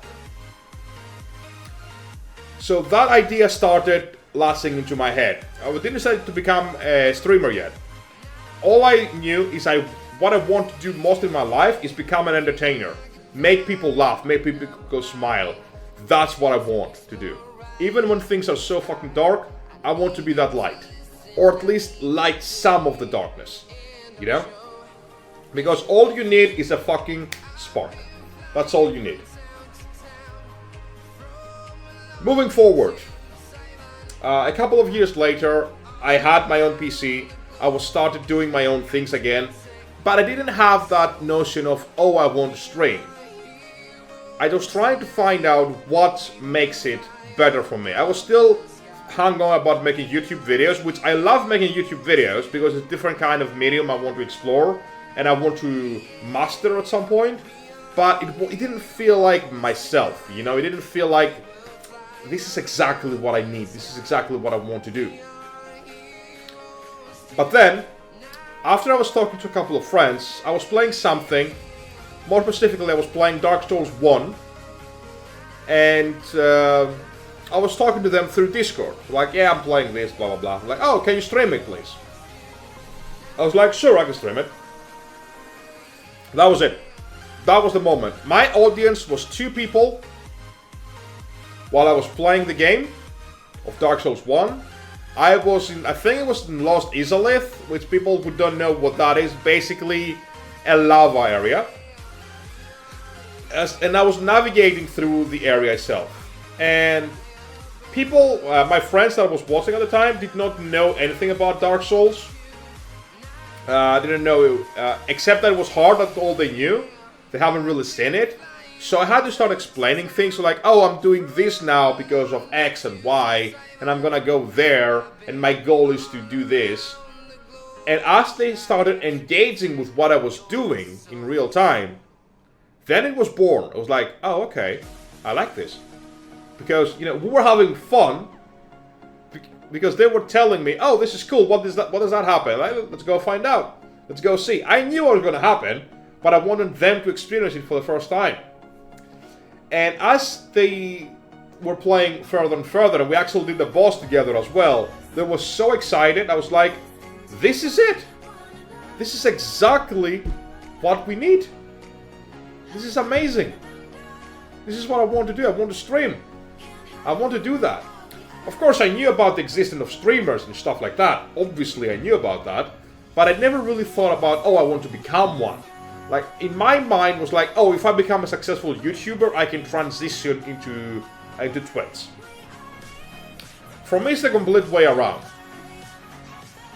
So that idea started lasting into my head. I didn't decide to become a streamer yet. All I knew is what I want to do most in my life is become an entertainer. Make people laugh, make people go smile. That's what I want to do. Even when things are so fucking dark, I want to be that light. Or at least light some of the darkness. You know? Because all you need is a fucking spark. That's all you need. Moving forward. A couple of years later, I had my own PC. I was started doing my own things again. But I didn't have that notion of, oh, I want to stream. I was trying to find out what makes it better for me. I was still hung on about making YouTube videos, which I love making YouTube videos because it's a different kind of medium I want to explore and I want to master at some point. but it didn't feel like myself, you know? It didn't feel like, this is exactly what I need, this is exactly what I want to do. But then, after I was talking to a couple of friends, I was playing something, more specifically I was playing Dark Souls 1, and I was talking to them through Discord, like, yeah, I'm playing this, blah blah blah. I'm like, oh, can you stream it please? I was like, sure, I can stream it. That was it. That was the moment. My audience was 2 people while I was playing the game of Dark Souls 1. I think it was in Lost Izalith, which people who don't know what that is, basically a lava area. And I was navigating through the area itself. And people, my friends that I was watching at the time, did not know anything about Dark Souls. Didn't know, except that it was hard, that's all they knew. They haven't really seen it. So I had to start explaining things, so like, oh, I'm doing this now because of X and Y, and I'm gonna go there, and my goal is to do this. And as they started engaging with what I was doing in real time, then it was born. I was like, oh, okay, I like this. Because, you know, we were having fun, because they were telling me, oh, this is cool, what does that happen? Let's go find out. Let's go see. I knew what was gonna happen, but I wanted them to experience it for the first time. And as they were playing further and further, and we actually did the boss together as well, they were so excited. I was like, this is it. This is exactly what we need. This is amazing. This is what I want to do. I want to stream. I want to do that. Of course, I knew about the existence of streamers and stuff like that. Obviously, I knew about that. But I never really thought about, oh, I want to become one. Like, in my mind was like, oh, if I become a successful YouTuber, I can transition into Twitch. For me, it's the complete way around.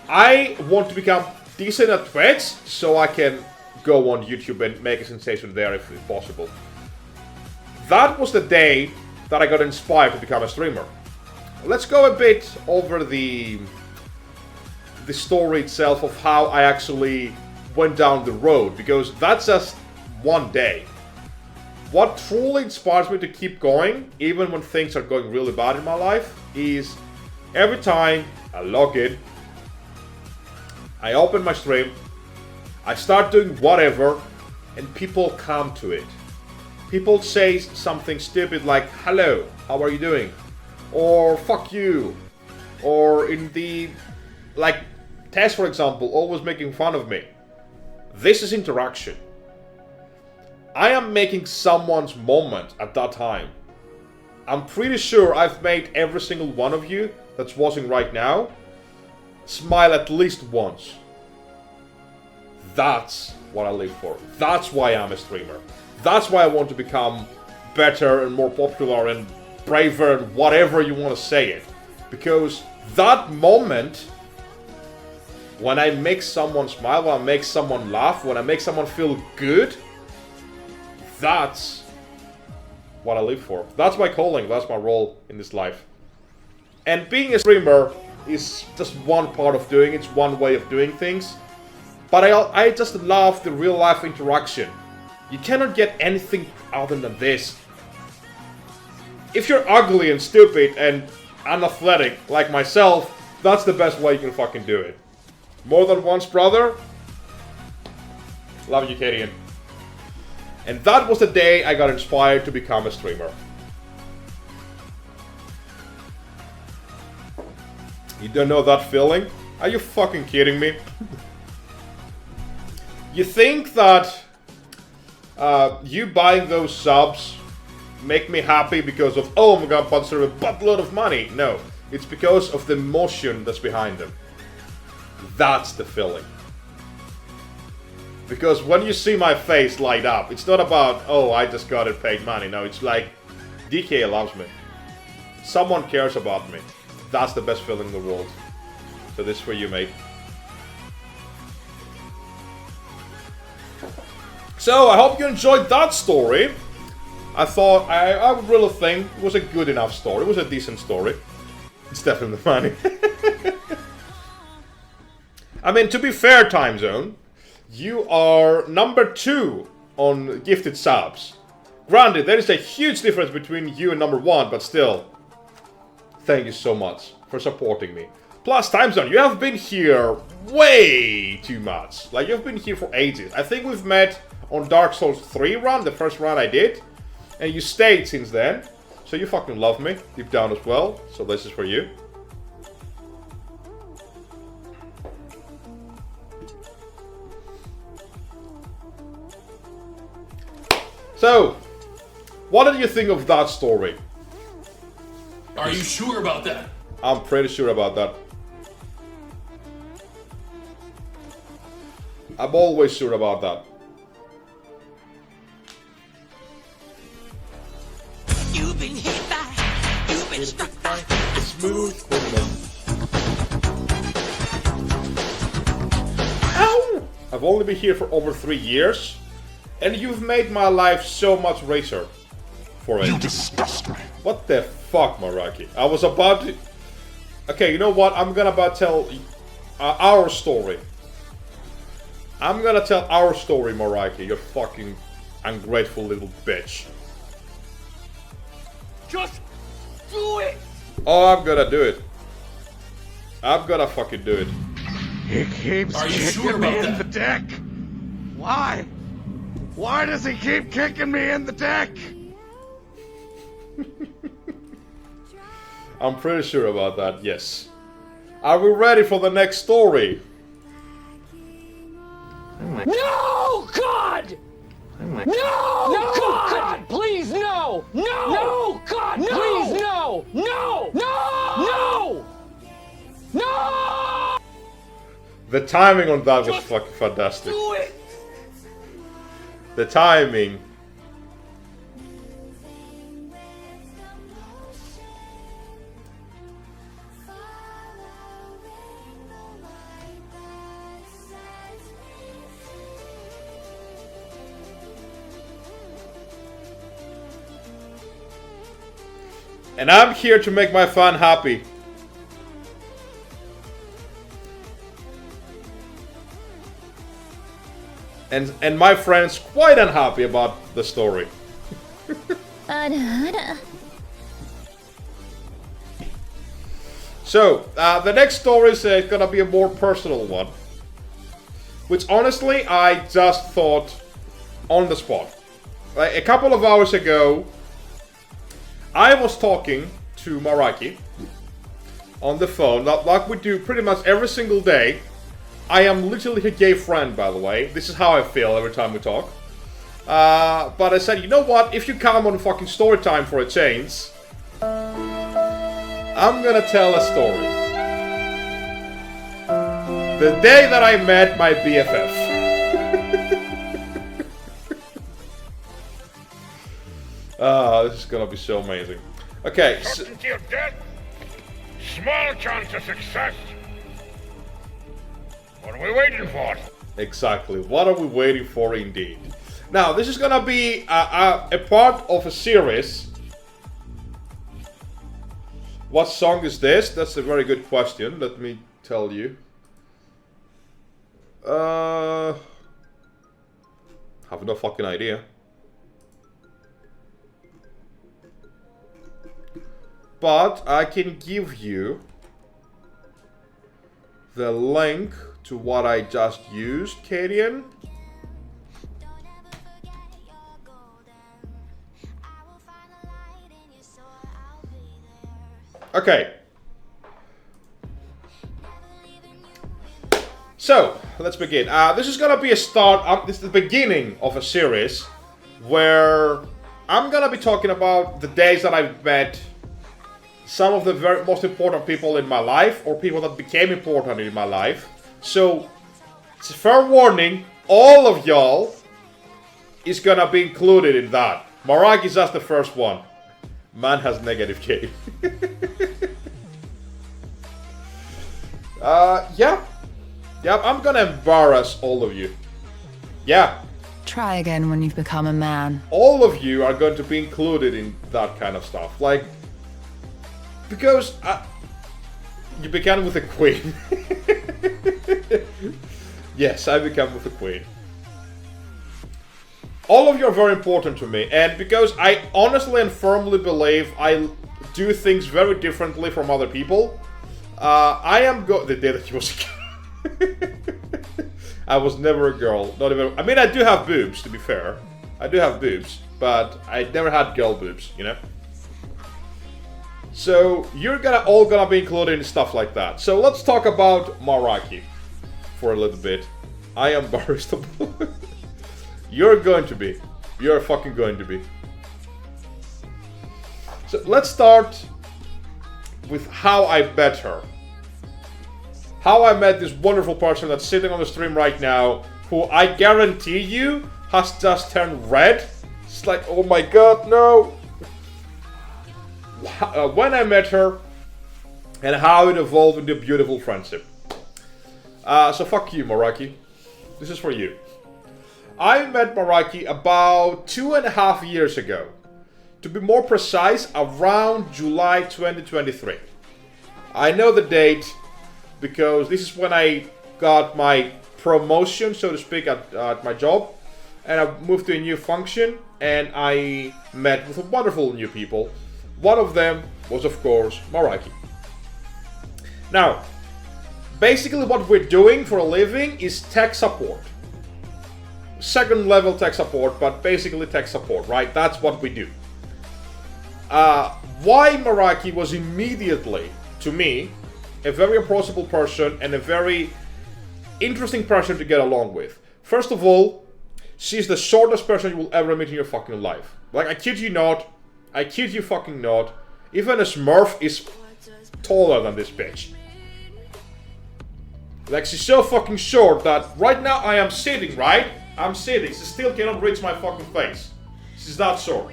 I want to become decent at Twitch, so I can go on YouTube and make a sensation there if possible. That was the day that I got inspired to become a streamer. Let's go a bit over the story itself of how I actually went down the road, because that's just one day. What truly inspires me to keep going, even when things are going really bad in my life, is every time I log in, I open my stream, I start doing whatever, and people come to it. People say something stupid like, hello, how are you doing? Or fuck you. Or in the, like, Tess, for example, always making fun of me. This is interaction. I am making someone's moment at that time. I'm pretty sure I've made every single one of you that's watching right now smile at least once. That's what I live for. That's why I'm a streamer. That's why I want to become better and more popular and braver and whatever you want to say it. Because that moment, when I make someone smile, when I make someone laugh, when I make someone feel good, that's what I live for. That's my calling, that's my role in this life. And being a streamer is just one part of doing it, it's one way of doing things. But I just love the real life interaction. You cannot get anything other than this. If you're ugly and stupid and unathletic like myself, that's the best way you can fucking do it. More than once, brother. Love you, Kadian. And that was the day I got inspired to become a streamer. You don't know that feeling? Are you fucking kidding me? You think that you buying those subs make me happy because of, oh my god, but sort of a buttload of money? No, it's because of the emotion that's behind them. That's the feeling. Because when you see my face light up, it's not about, oh, I just got it paid money. No, it's like, DK loves me. Someone cares about me. That's the best feeling in the world. So this is for you, mate. So, I hope you enjoyed that story. I thought, I would really think it was a good enough story. It was a decent story. It's definitely funny. I mean, to be fair, Time Zone, you are number 2 on gifted subs. Granted, there is a huge difference between you and number 1, but still. Thank you so much for supporting me. Plus, Time Zone, you have been here way too much. Like, you've been here for ages. I think we've met on Dark Souls 3 run, the first run I did. And you stayed since then. So you fucking love me, deep down as well. So this is for you. So, what did you think of that story? Are you sure about that? I'm pretty sure about that. I'm always sure about that. You've been hit by, you've been struck by a smooth criminal. Ow! I've only been here for over 3 years, and you've made my life so much richer for it. You disgust me. What the fuck, Maraki? I was about to... Okay, you know what? I'm gonna about tell our story. I'm gonna tell our story, Maraki. You fucking ungrateful little bitch. Just do it! Oh, I'm gonna do it. I'm gonna fucking do it. He keeps Are you kicking sure me about in that? the dick. Why? Why does he keep kicking me in the dick? I'm pretty sure about that, yes. Are we ready for the next story? No, God! No, no, God! Please, no! No! No, God! No. Please, no! No! No! No! No! The timing on that was fucking fantastic. Do it! The timing. And I'm here to make my fan happy. And my friends quite unhappy about the story. So, the next story is gonna be a more personal one. Which honestly, I just thought on the spot. Like, a couple of hours ago, I was talking to Maraki on the phone, like we do pretty much every single day. I am literally her gay friend, by the way. This is how I feel every time we talk. But I said, you know what? If you come on fucking Storytime for a change, I'm gonna tell a story. The day that I met my BFF. This is gonna be so amazing. Okay. So, To your death. Small chance of success. What are we waiting for? exactly. What are we waiting for, indeed? Now, this is gonna be a part of a series. What song is this? That's a very good question. Let me tell you. Have no fucking idea. But I can give you the link to what I just used, Kadian. Okay. So, let's begin. This is gonna be a start, this is the beginning of a series where I'm gonna be talking about the days that I've met some of the very most important people in my life, or people that became important in my life. So, it's a fair warning, all of y'all is gonna be included in that. Maraki is just the first one. Man has negative K. Yeah. Yeah, I'm gonna embarrass all of you. Yeah. Try again when you've become a man. All of you are going to be included in that kind of stuff. Like, because you began with a queen. Yes, I began with a queen. all of you are very important to me, and because I honestly and firmly believe I do things very differently from other people, I am the day that she was a girl. I was never a girl, not even. I mean, I do have boobs, to be fair. I do have boobs, but I never had girl boobs, you know. So you're all gonna be included in stuff like that. So let's talk about Maraki for a little bit. I am baristable. You're going to be. You're fucking going to be. So let's start with how I met her. How I met this wonderful person that's sitting on the stream right now, who I guarantee you has just turned red. It's like, oh my god, no. When I met her, and how it evolved into a beautiful friendship. So fuck you, Maraki. This is for you. I met Maraki about 2.5 years ago. To be more precise, around July 2023. I know the date because this is when I got my promotion, so to speak, at my job. And I moved to a new function, and I met with wonderful new people. One of them was, of course, Maraki. Now, basically what we're doing for a living is tech support. Second level tech support, but basically tech support, right? That's what we do. Why Maraki was immediately, to me, a very approachable person and a very interesting person to get along with. First of all, she's the shortest person you will ever meet in your fucking life. Like, I kid you not. I kid you fucking not. Even a Smurf is taller than this bitch. Like, she's so fucking short that right now I am sitting, right? I'm sitting. She still cannot reach my fucking face. She's that short.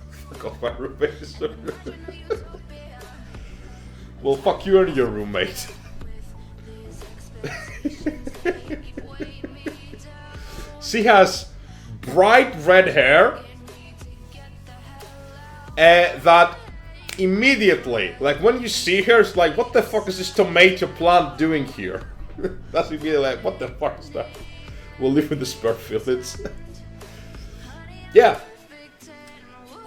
Fuck off, my roommate is so good. Well, fuck you and your roommate. She has bright red hair that immediately, like when you see her, it's like, what the fuck is this tomato plant doing here? That's immediately like, what the fuck is that? We'll live in the Spurfield. It's yeah.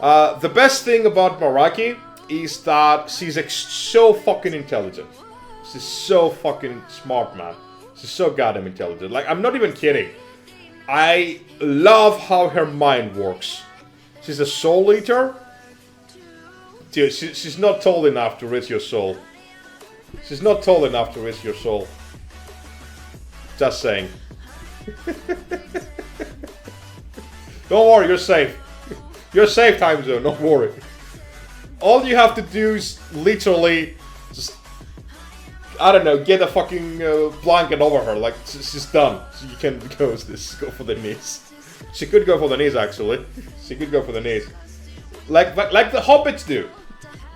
The best thing about Maraki is that she's so fucking intelligent. She's so fucking smart, man. She's so goddamn intelligent. Like, I'm not even kidding. I love how her mind works. She's a soul eater. Dude, she's not tall enough to reach your soul. She's not tall enough to reach your soul. Just saying. Don't worry, you're safe. You're safe, time zone, don't worry. All you have to do is literally just, I don't know, get a fucking blanket over her. Like, she's done. So you can go for the knees. She could go for the knees, actually. She could go for the knees. Like the hobbits do.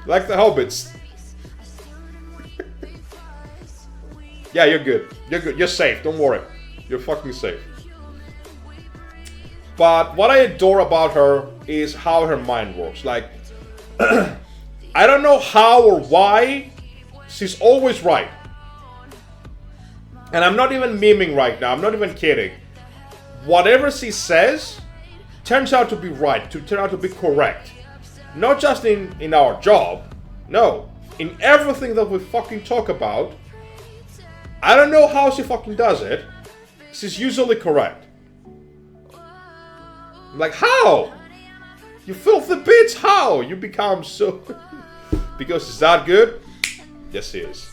Like the hobbits. Yeah, you're good. You're good. You're safe. Don't worry. You're fucking safe. But what I adore about her is how her mind works. Like, I don't know how or why, she's always right. And I'm not even memeing right now. I'm not even kidding. Whatever she says turns out to be right, to turn out to be correct. Not just in our job. No. In everything that we fucking talk about. I don't know how she fucking does it. She's usually correct. I'm like, how? You filthy bitch, how? You become so... Because it's that good? Yes, he is.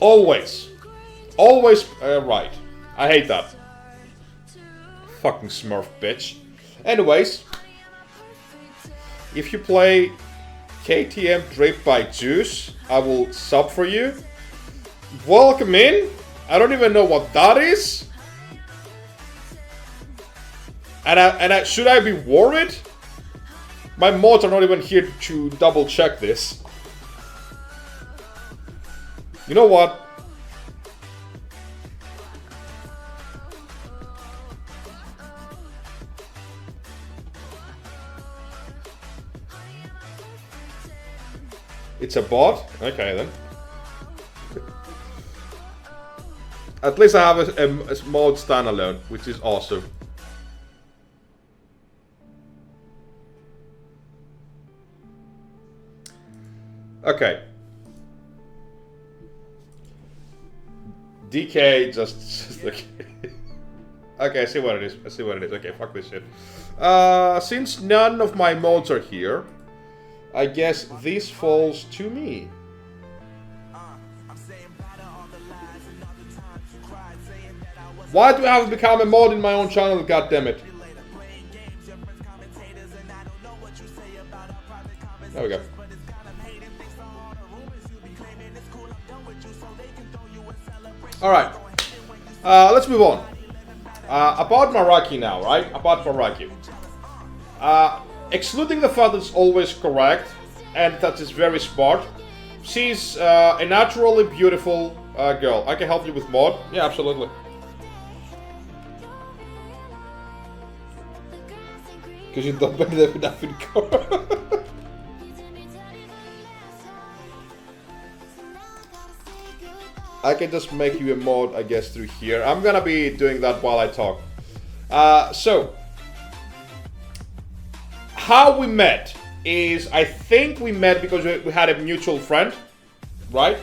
Always. Always right. I hate that. Fucking Smurf bitch. Anyways. If you play KTM Drip by Juice, I will sub for you. Welcome in. I don't even know what that is. And should I be worried? My mods are not even here to double check this. You know what? It's a bot? Okay then. At least I have a mode standalone, which is awesome. Okay. DK just like... Okay, I see what it is. I see what it is. Okay, fuck this shit. Since none of my mods are here, I guess this falls to me. Why do I have to become a mod in my own channel, goddammit? There we go. Alright. Let's move on. About Maraki now, right? About Maraki. Excluding the fact that it's always correct, and that it's very smart, she's a naturally beautiful girl. I can help you with mod. Yeah, absolutely. Because you don't better than nothing. I can just make you a mod, I guess, through here. I'm gonna be doing that while I talk. So, how we met is, I think we met because we had a mutual friend, right?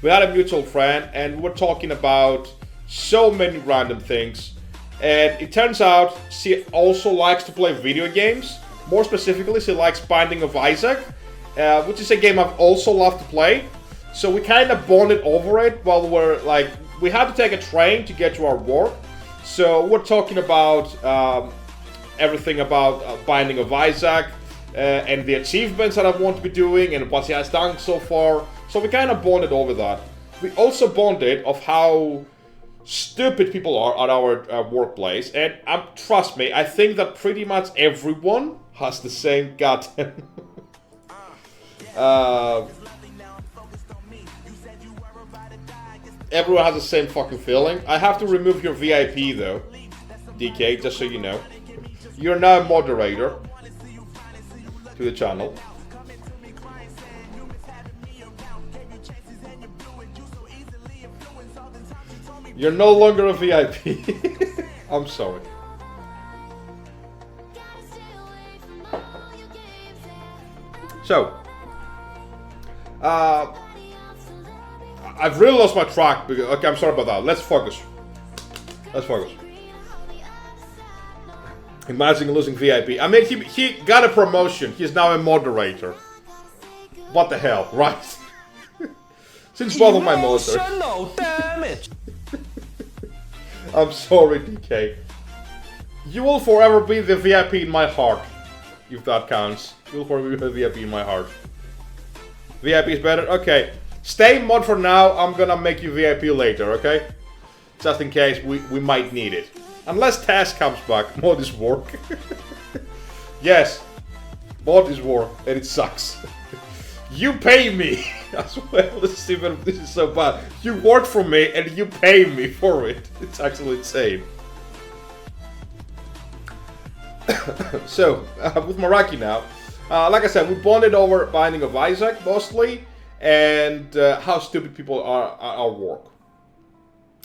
We had a mutual friend, and we were talking about so many random things. And it turns out she also likes to play video games. More specifically, she likes Binding of Isaac, which is a game I've also loved to play. So we kind of bonded over it while we had to take a train to get to our work. So we're talking about everything about Binding of Isaac and the achievements that I want to be doing and what she has done so far. So we kind of bonded over that. We also bonded of how stupid people are at our workplace, and trust me, I think that pretty much everyone has the same goddamn everyone has the same fucking feeling. I have to remove your VIP though, DK, just so you know. You're now a moderator to the channel. You're no longer a VIP. I'm sorry. So, I've really lost my track. Because, okay, I'm sorry about that. Let's focus. Let's focus. Imagine losing VIP. I mean, he got a promotion. He's now a moderator. What the hell, right? Since both of my mods are... Emotional damage. I'm sorry, DK. You will forever be the VIP in my heart. If that counts. You will forever be the VIP in my heart. VIP is better? Okay. Stay mod for now. I'm gonna make you VIP later, okay? Just in case we might need it. Unless Taz comes back. Mod is work. Yes. Mod is work. And it sucks. You pay me as well. This is so bad. You work for me and you pay me for it. It's actually insane. So, with Maraki now, like I said, we bonded over Binding of Isaac mostly, and how stupid people are at our work.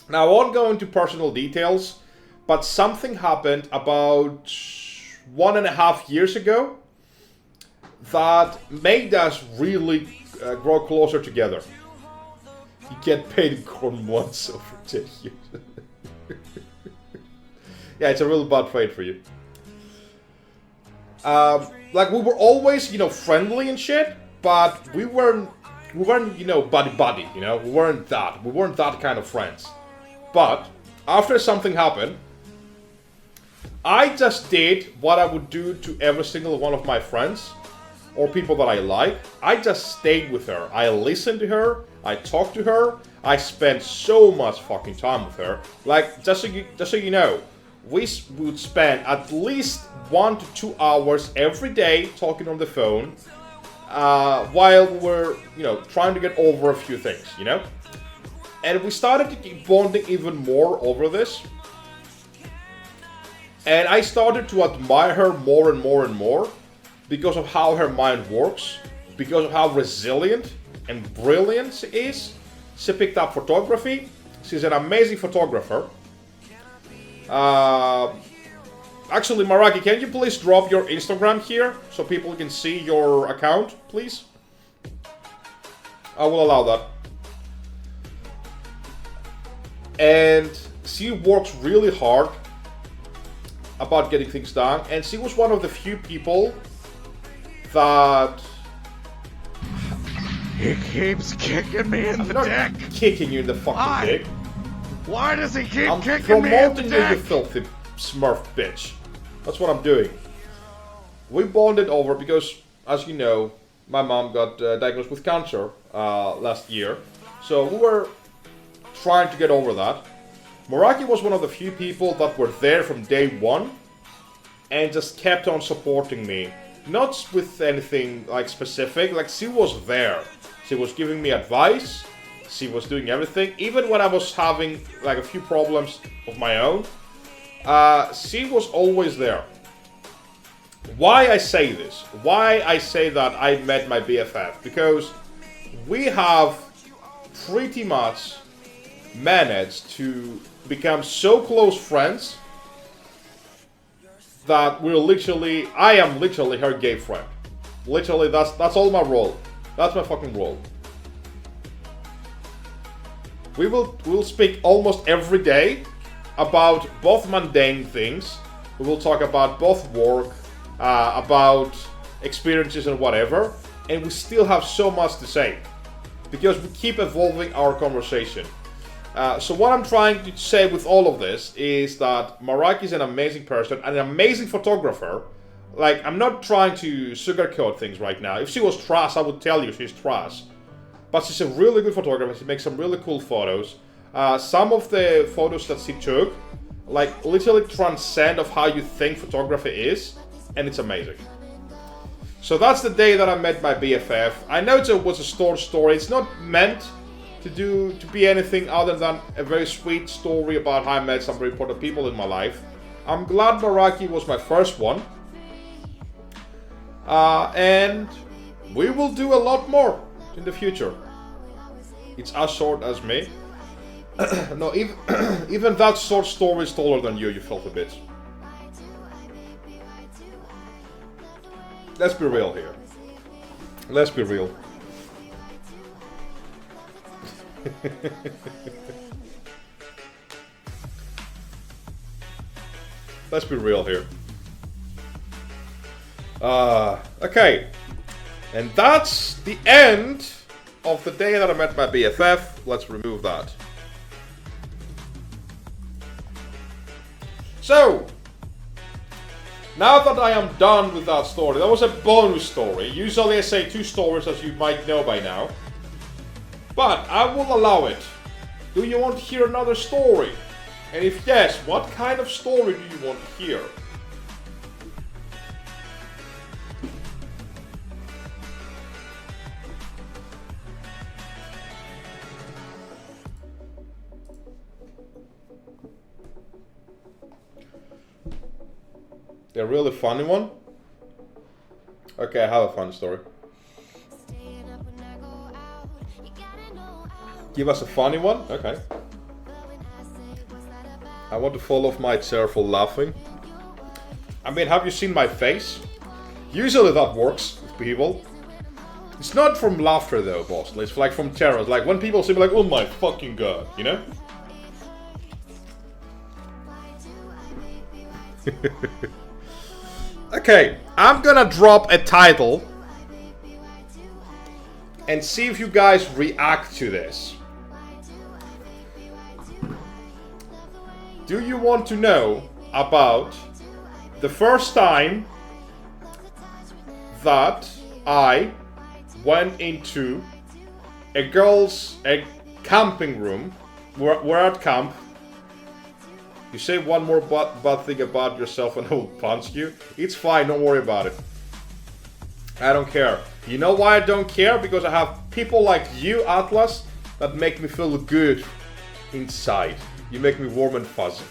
Now, I won't go into personal details, but something happened about 1.5 years ago that made us really grow closer together. You get paid in corn once over 10 years. Yeah, it's a real bad trade for you. Like, we were always, you know, friendly and shit, but we weren't, you know, buddy, you know? We weren't that kind of friends. But, after something happened, I just did what I would do to every single one of my friends, or people that I like. I just stayed with her. I listened to her, I talked to her, I spent so much fucking time with her. Like, just so you know, we would spend at least 1 to 2 hours every day talking on the phone, while we were, you know, trying to get over a few things, you know? And we started to keep bonding even more over this. And I started to admire her more and more and more because of how her mind works, because of how resilient and brilliant she is. She picked up photography, She's an amazing photographer. Actually, Maraki, can you please drop your Instagram here so people can see your account, please? I will allow that. And she works really hard about getting things done, and she was one of the few people that... He keeps kicking me in I'm the not dick. kicking you in the fucking Why? dick. Why does he keep I'm kicking me in the promoting you, you dick? filthy smurf bitch. That's what I'm doing. We bonded over because, as you know, my mom got diagnosed with cancer last year. So we were trying to get over that. Maraki was one of the few people that were there from day one and just kept on supporting me. Not with anything like specific, like she was there. She was giving me advice, she was doing everything. Even when I was having like a few problems of my own, she was always there. Why I say this? Why I say that I met my BFF? Because we have pretty much managed to become so close friends that I am literally her gay friend. Literally, that's all my role. That's my fucking role. We'll speak almost every day about both mundane things. We will talk about both work, about experiences and whatever, and we still have so much to say because we keep evolving our conversation. So what I'm trying to say with all of this is that Maraki is an amazing person, an amazing photographer. Like, I'm not trying to sugarcoat things right now. If she was trash, I would tell you she's trash. But she's a really good photographer. She makes some really cool photos. Some of the photos that she took, like, literally transcend of how you think photography is, and it's amazing. So that's the day that I met my BFF. I know it was a story. It's not meant to be anything other than a very sweet story about how I met some very important people in my life. I'm glad Maraki was my first one. And we will do a lot more in the future. It's as short as me. No, even that short story is taller than you filthy bitch. Let's be real here. Let's be real. Let's be real here. Okay. And that's the end of the day that I met my BFF. Let's remove that. So, now that I am done with that story, that was a bonus story. Usually I say 2 stories, as you might know by now. But I will allow it. Do you want to hear another story? And if yes, what kind of story do you want to hear? A really funny one? Okay, I have a fun story. Give us a funny one? Okay. I want to fall off my chair for laughing. I mean, have you seen my face? Usually that works with people. It's not from laughter though, boss. It's like from terror. It's like when people say like, oh my fucking god, you know? Okay, I'm gonna drop a title and see if you guys react to this. Do you want to know about the first time that I went into a camping room? We're at camp. You say one more bad thing about yourself and I will punch you. It's fine, don't worry about it. I don't care. You know why I don't care? Because I have people like you, Atlas, that make me feel good inside. You make me warm and fuzzy.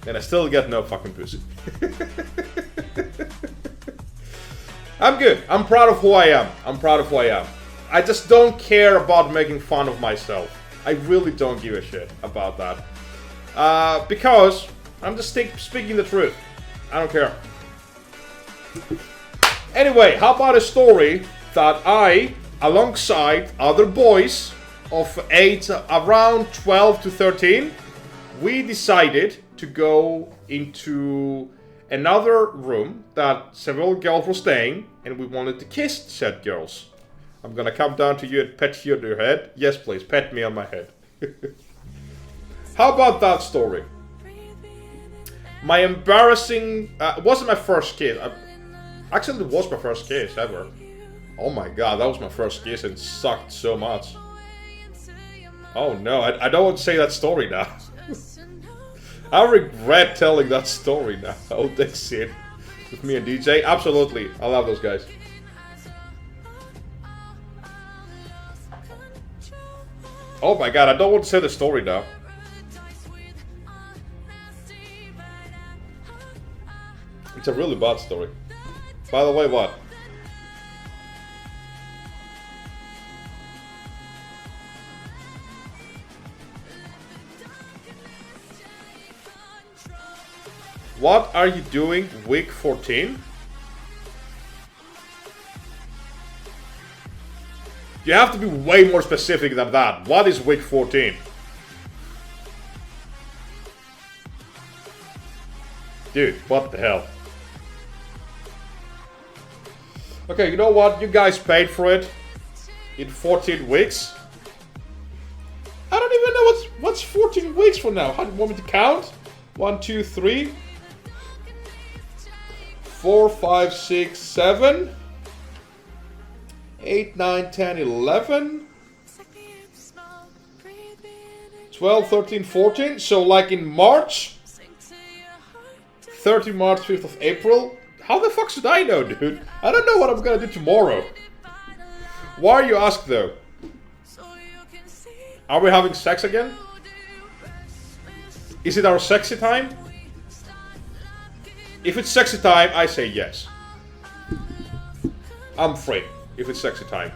And I still get no fucking pussy. I'm good. I'm proud of who I am. I'm proud of who I am. I just don't care about making fun of myself. I really don't give a shit about that. Because I'm just speaking the truth. I don't care. Anyway, how about a story that I, alongside other boys of age around 12 to 13, we decided to go into another room that several girls were staying, and we wanted to kiss said girls. I'm gonna come down to you and pet you on your head. Yes, please, pet me on my head. How about that story? My embarrassing... it wasn't my first kiss. Actually, it was my first kiss ever. Oh my god, that was my first kiss and it sucked so much. Oh no, I don't want to say that story now. I regret telling that story now. Oh, that's it. With me and DJ. Absolutely. I love those guys. Oh my god, I don't want to say the story now. It's a really bad story. By the way, what? What are you doing week 14? You have to be way more specific than that. What is week 14? Dude, what the hell? Okay, you know what? You guys paid for it in 14 weeks. I don't even know what's 14 weeks from now. How do you want me to count? 1, 2, 3, 4, 5, 6, 7, 8, 9, 10, 11, 12, 13, 14. So like in March, 30 March, 5th of April. How the fuck should I know, dude? I don't know what I'm gonna do tomorrow. Why you ask though? Are we having sex again? Is it our sexy time? If it's sexy time, I say yes. I'm free if it's sexy time.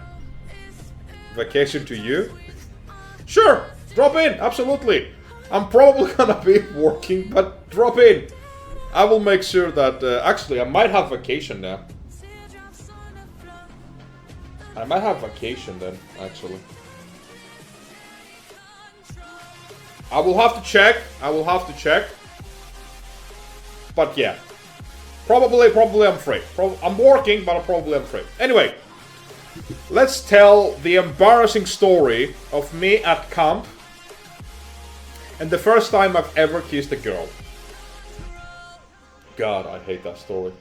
Vacation to you? Sure, drop in, absolutely. I'm probably gonna be working, but drop in. I will make sure that, actually, I might have vacation now. I might have vacation then, actually. I will have to check. But yeah. Probably I'm free. I'm working, but probably I'm free. Anyway. Let's tell the embarrassing story of me at camp. And the first time I've ever kissed a girl. God, I hate that story.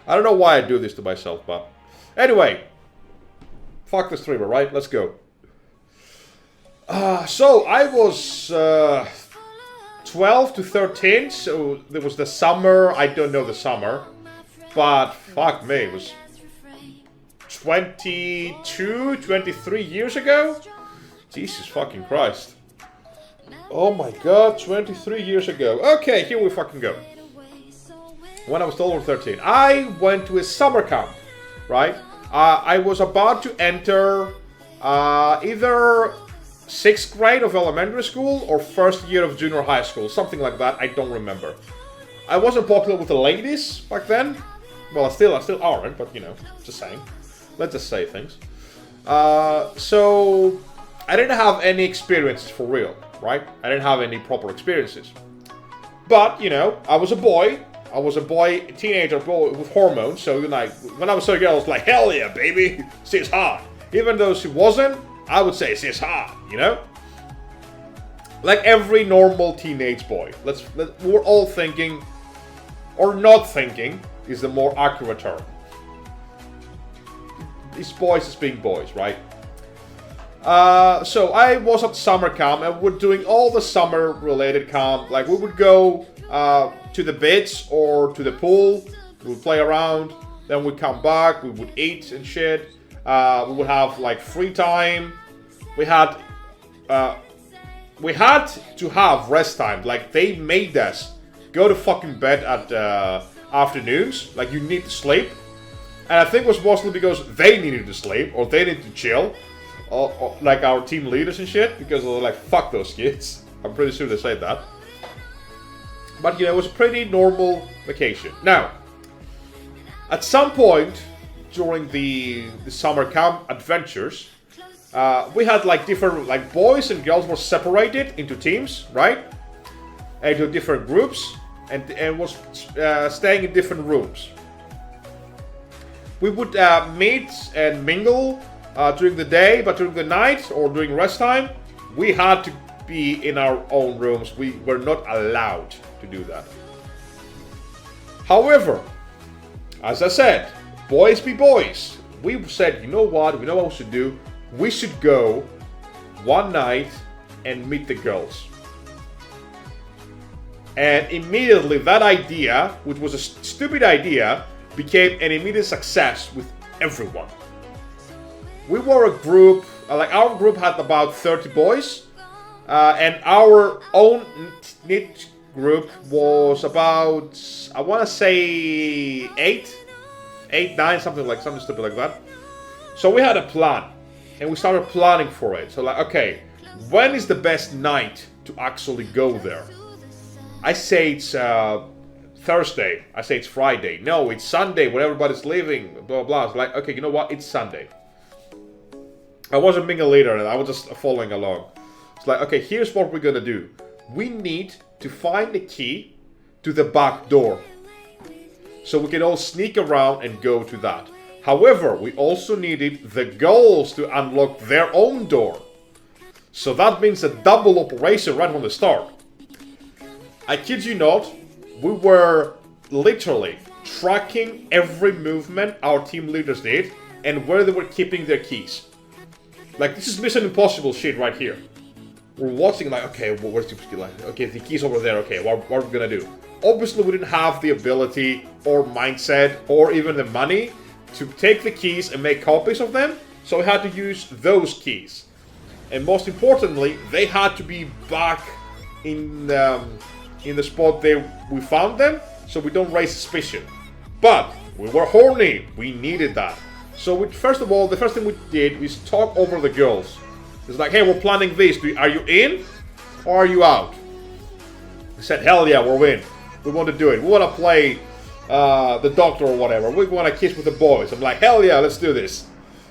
I don't know why I do this to myself, but... Anyway. Fuck the streamer, right? Let's go. So, I was 12 to 13, so there was the summer, I don't know the summer, but fuck me, it was 22, 23 years ago? Jesus fucking Christ. Oh my god, 23 years ago. Okay, here we fucking go. When I was 12 or 13, I went to a summer camp, right? I was about to enter either 6th grade of elementary school or 1st year of junior high school, something like that, I don't remember. I wasn't popular with the ladies back then. Well, I still aren't, but you know, just saying. Let's just say things. So, I didn't have any experiences for real, right? I didn't have any proper experiences. But, you know, I was a boy, a teenager boy with hormones, so, you know, when I was so young, I was like, hell yeah, baby, she's hot. Even though she wasn't, I would say she's hot, you know? Like every normal teenage boy. We're all thinking, or not thinking, is the more accurate term. These boys is being boys, right? So I was at summer camp and we're doing all the summer related camp. Like we would go to the beach or to the pool, we would play around, then we'd come back, we would eat and shit. We would have like free time. We had to have rest time. Like they made us go to fucking bed at afternoons. Like you need to sleep. And I think it was mostly because they needed to sleep, or they needed to chill. Or, like our team leaders and shit, because they're like, fuck those kids. I'm pretty sure they said that. But, you know, it was a pretty normal vacation. Now, at some point during the summer camp adventures, we had like different, like boys and girls were separated into teams, right? Into different groups, and was staying in different rooms. We would meet and mingle during the day, but during the night or during rest time, we had to be in our own rooms. We were not allowed to do that. However, as I said, boys be boys. We said, you know what? We know what we should do. We should go one night and meet the girls. And immediately that idea, which was a stupid idea, became an immediate success with everyone. We were a group, like our group had about 30 boys, and our own knit group was about, I want to say 8, 9, something stupid like that. So we had a plan, and we started planning for it. So like, okay, when is the best night to actually go there? I say it's Thursday. I say it's Friday. No, it's Sunday when everybody's leaving. Blah blah. It's like, okay, you know what? It's Sunday. I wasn't being a leader, I was just following along. It's like, okay, here's what we're gonna do. We need to find the key to the back door, so we can all sneak around and go to that. However, we also needed the girls to unlock their own door. So that means a double operation right from the start. I kid you not, we were literally tracking every movement our team leaders did and where they were keeping their keys. Like, this is Mission Impossible shit right here. We're watching like, okay, well, where's the key? Like, okay, the key's over there. Okay, what are we gonna do? Obviously, we didn't have the ability or mindset or even the money to take the keys and make copies of them, so we had to use those keys. And most importantly, they had to be back in the spot we found them, so we don't raise suspicion. But we were horny. We needed that. So first of all, the first thing we did was talk over the girls. It's like, hey, we're planning this. Are you in or are you out? We said, hell yeah, we're in. We want to do it. We want to play the doctor or whatever. We want to kiss with the boys. I'm like, hell yeah, let's do this.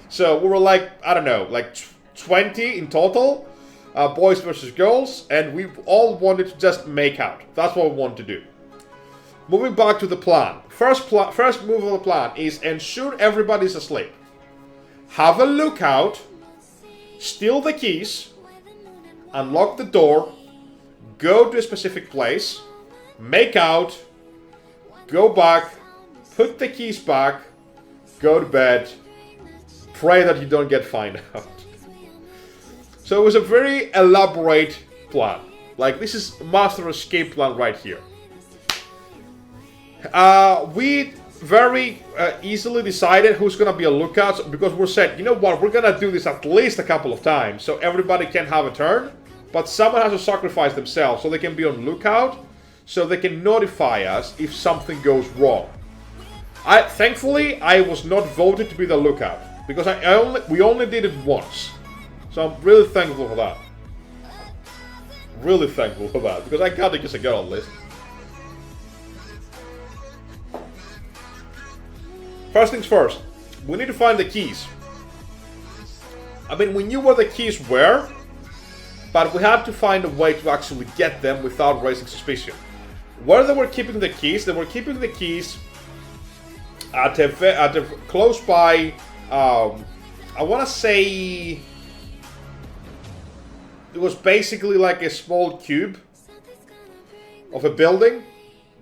So we were like, I don't know, like 20 in total, boys versus girls, and we all wanted to just make out. That's what we wanted to do. Moving back to the plan. First move of the plan is ensure everybody's asleep. Have a lookout, steal the keys, unlock the door, go to a specific place, make out, go back, put the keys back, go to bed, pray that you don't get found out. So it was a very elaborate plan. Like, this is master escape plan right here. We very easily decided who's gonna be a lookout, because we said, you know what, we're gonna do this at least a couple of times so everybody can have a turn, but someone has to sacrifice themselves so they can be on lookout, so they can notify us if something goes wrong. Thankfully, I was not voted to be the lookout, because we only did it once. So I'm really thankful for that. Really thankful for that, because I gotta just get on the list. First things first, we need to find the keys. I mean, we knew where the keys were, but we had to find a way to actually get them without raising suspicion. Where they were keeping the keys, they were keeping the keys at a close by, I want to say, it was basically like a small cube of a building.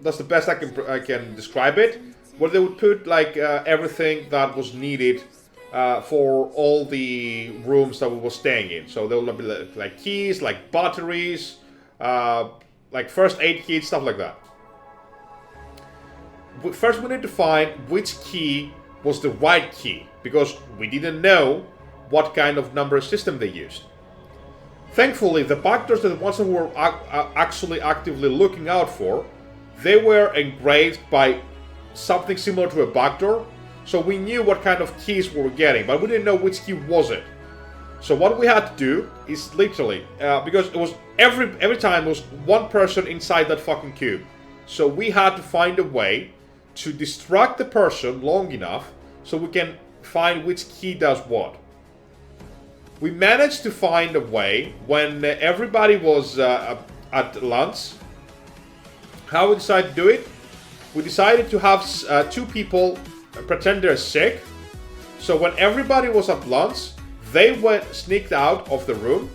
That's the best I can describe it. Where they would put like everything that was needed for all the rooms that we were staying in. So there would be like keys, like batteries, like first aid kits, stuff like that. First we need to find which key was the right key, because we didn't know what kind of number system they used. Thankfully, the back doors, the ones that we were actually actively looking out for, they were engraved by something similar to a backdoor. So we knew what kind of keys we were getting, but we didn't know which key was it. So what we had to do is literally, because it was every time was one person inside that fucking cube. So we had to find a way to distract the person long enough so we can find which key does what. We managed to find a way when everybody was at lunch. How we decided to do it? We decided to have 2 people pretend they're sick. So when everybody was at lunch, they sneaked out of the room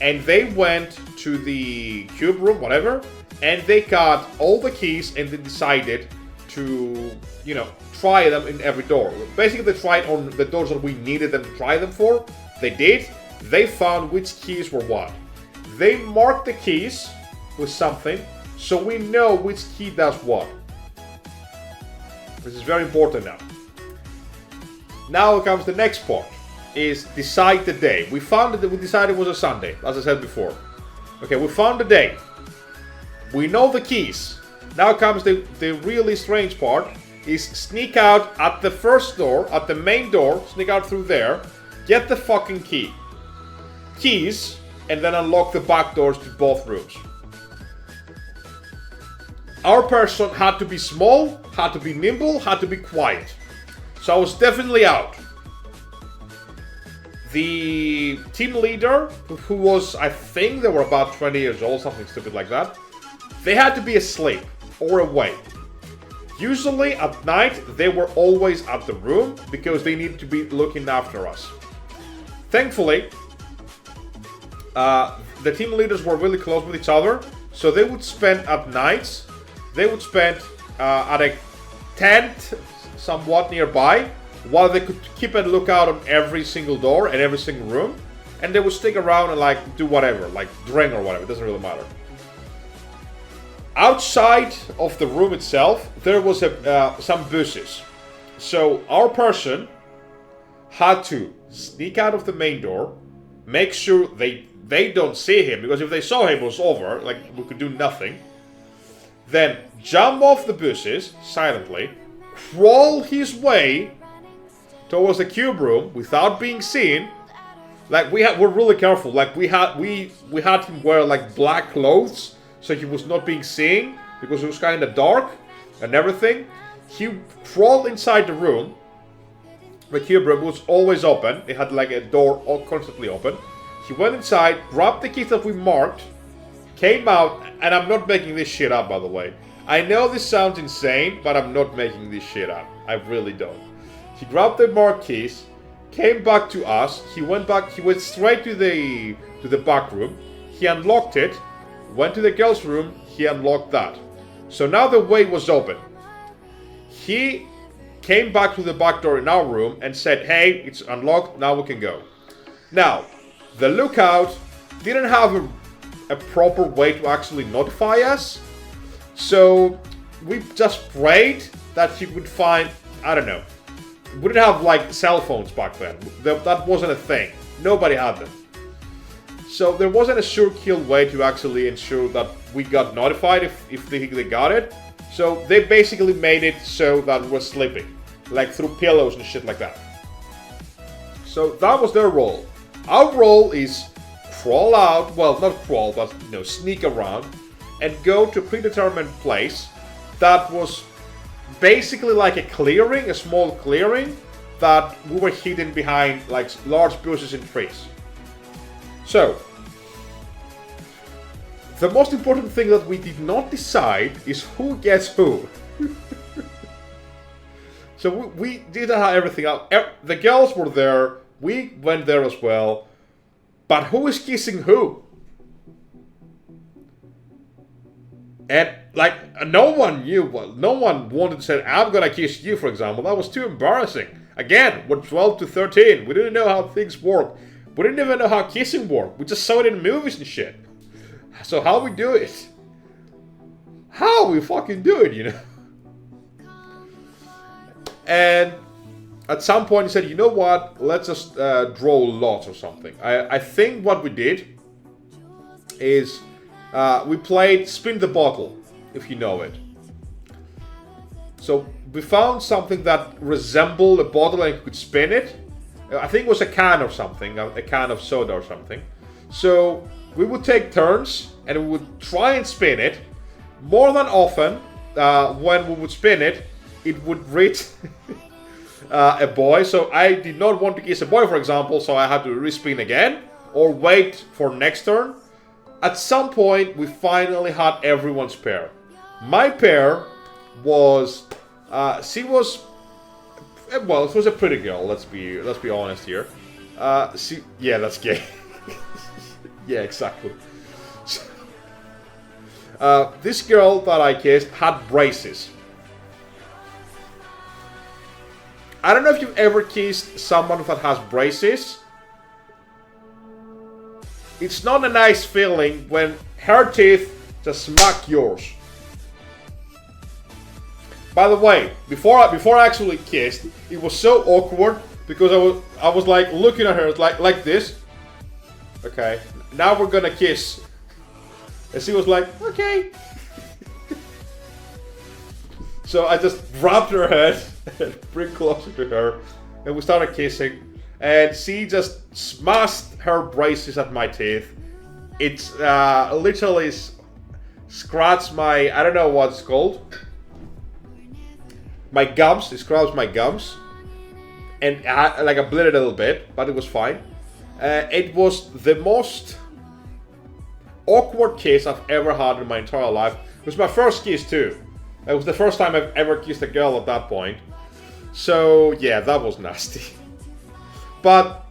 and they went to the cube room, whatever, and they got all the keys and they decided to, you know, try them in every door. Basically, they tried on the doors that we needed them to try them for. They did. They found which keys were what. They marked the keys with something so we know which key does what. This is very important now. Now comes the next part, is decide the day. We decided it was a Sunday, as I said before. Okay, we found the day. We know the keys. Now comes the really strange part, is sneak out at the first door, at the main door, sneak out through there, get the fucking keys, and then unlock the back doors to both rooms. Our person had to be small, had to be nimble, had to be quiet. So I was definitely out. The team leader, who was, I think they were about 20 years old, something stupid like that, they had to be asleep or awake. Usually at night, they were always at the room because they needed to be looking after us. Thankfully, the team leaders were really close with each other, so they would spend at nights, they would spend at a tent somewhat nearby, while they could keep a lookout on every single door and every single room, and they would stick around and like do whatever, like drink or whatever, it doesn't really matter. Outside of the room itself, there was some bushes. So our person had to sneak out of the main door, make sure they don't see him, because if they saw him it was over, like we could do nothing. Then jump off the bushes silently, crawl his way towards the cube room without being seen. Like we're really careful. Like we had him wear like black clothes so he was not being seen because it was kind of dark and everything. He crawled inside the room. The cube room was always open. It had like a door constantly open. He went inside, grabbed the keys that we marked, came out, and I'm not making this shit up, by the way. I know this sounds insane, but I'm not making this shit up. I really don't. He grabbed the marked keys, came back to us. He went straight to the back room. He unlocked it, went to the girls' room. He unlocked that. So now the way was open. He came back to the back door in our room and said, "Hey, it's unlocked. Now we can go." Now, the lookout didn't have a proper way to actually notify us. So we just prayed that he would find, I don't know. We didn't have like cell phones back then. That wasn't a thing. Nobody had them. So there wasn't a sure kill way to actually ensure that we got notified if they got it. So they basically made it so that we were sleeping. Like through pillows and shit like that. So that was their role. Our role is crawl out, well not crawl, but sneak around and go to a predetermined place that was basically like a clearing, a small clearing that we were hidden behind like large bushes and trees. So, the most important thing that we did not decide is who gets who. So we did everything out. The girls were there, we went there as well, but who is kissing who? And like no one knew, no one wanted to say, "I'm gonna kiss you," for example. That was too embarrassing. Again, we're 12 to 13. We didn't know how things work. We didn't even know how kissing worked. We just saw it in movies and shit. So how we do it? How we fucking do it, And at some point he said, "You know what? Let's just draw lots or something." I think what we did is we played Spin the Bottle, if you know it. So we found something that resembled a bottle and could spin it. I think it was a can or something, a can of soda or something. So we would take turns and we would try and spin it. More than often, when we would spin it, it would reach a boy. So I did not want to kiss a boy, for example, so I had to respin again or wait for next turn. At some point, we finally had everyone's pair. My pair was, she was, well, it was a pretty girl. Let's be honest here. Yeah, that's gay. Yeah, exactly. This girl that I kissed had braces. I don't know if you've ever kissed someone that has braces. It's not a nice feeling when her teeth just smack yours. By the way, before I actually kissed, it was so awkward because I was like looking at her like this. Okay, now we're gonna kiss. And she was like, okay. So I just grabbed her head and bring closer to her, and we started kissing. And she just smashed her braces at my teeth. It's literally scratched my, I don't know what it's called. My gums, it scratched my gums. And I bleeded a little bit, but it was fine. It was the most awkward kiss I've ever had in my entire life. It was my first kiss too. It was the first time I've ever kissed a girl at that point. So yeah, that was nasty. But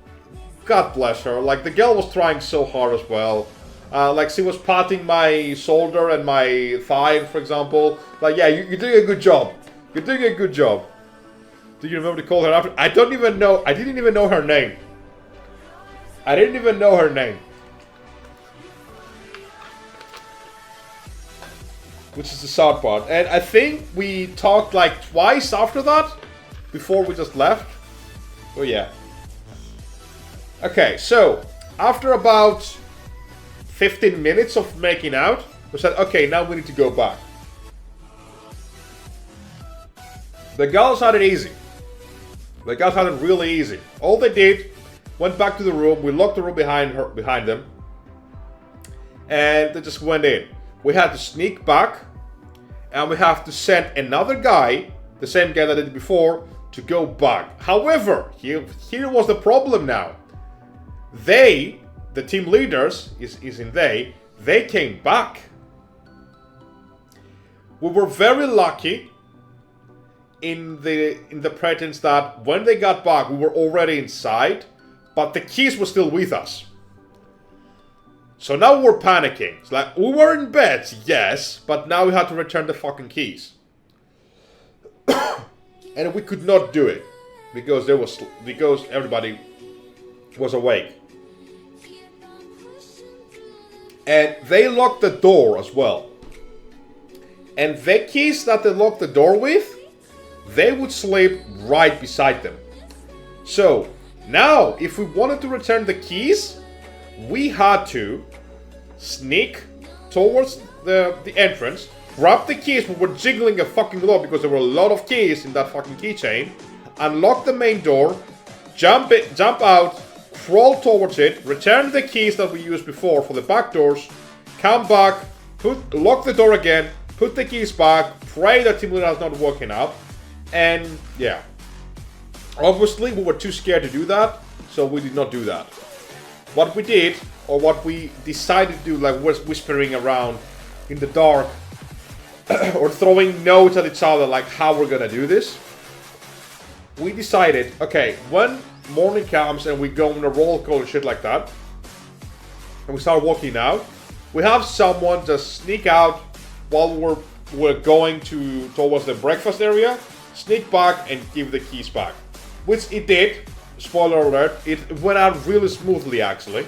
God bless her. Like, the girl was trying so hard as well. Like, she was patting my shoulder and my thigh, for example. Like, yeah, you're doing a good job. You're doing a good job. Do you remember to call her after? I don't even know. I didn't even know her name. I didn't even know her name. Which is the sad part. And I think we talked like twice after that. Before we just left. Oh yeah. Okay, so after about 15 minutes of making out, we said, okay, now we need to go back. The girls had it easy. The girls had it really easy. All they did, went back to the room, we locked the room behind them, and they just went in. We had to sneak back, and we have to send another guy, the same guy that did it before, to go back. However, here was the problem now. They, the team leaders, is in they came back. We were very lucky in the pretense that when they got back, we were already inside, but the keys were still with us. So now we're panicking. It's like, we were in bed, yes, but now we had to return the fucking keys. And we could not do it because everybody was awake. And they locked the door as well. And the keys that they locked the door with, they would sleep right beside them. So now, if we wanted to return the keys, we had to sneak towards the entrance, grab the keys. We were jiggling a fucking lot because there were a lot of keys in that fucking keychain. Unlock the main door, jump out, crawl towards it, return the keys that we used before for the back doors, come back, lock the door again, put the keys back, pray that Team Leader has not woken up, and yeah. Obviously, we were too scared to do that, so we did not do that. What we did, or what we decided to do, like whispering around in the dark, or throwing notes at each other, like how we're gonna do this. We decided, okay, when morning comes and we go on a roll call and shit like that, and we start walking out, we have someone just sneak out while we're going towards the breakfast area, sneak back and give the keys back. Which it did. Spoiler alert, it went out really smoothly actually.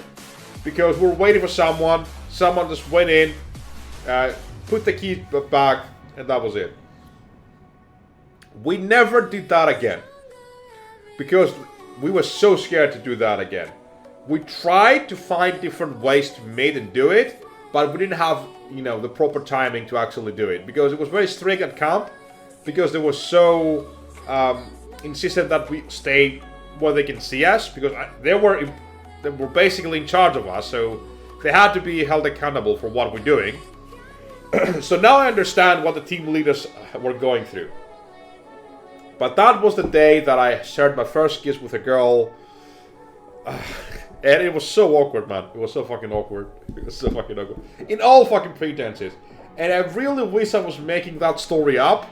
Because we're waiting for someone just went in, put the keys back, and that was it. We never did that again. Because we were so scared to do that again. We tried to find different ways to meet and do it, but we didn't have, the proper timing to actually do it. Because it was very strict at camp. because they were so insistent that we stay where they can see us, because they were basically in charge of us, so they had to be held accountable for what we're doing. So now I understand what the team leaders were going through. But that was the day that I shared my first kiss with a girl. And it was so awkward, man. It was so fucking awkward. It was so fucking awkward. In all fucking pretenses. And I really wish I was making that story up.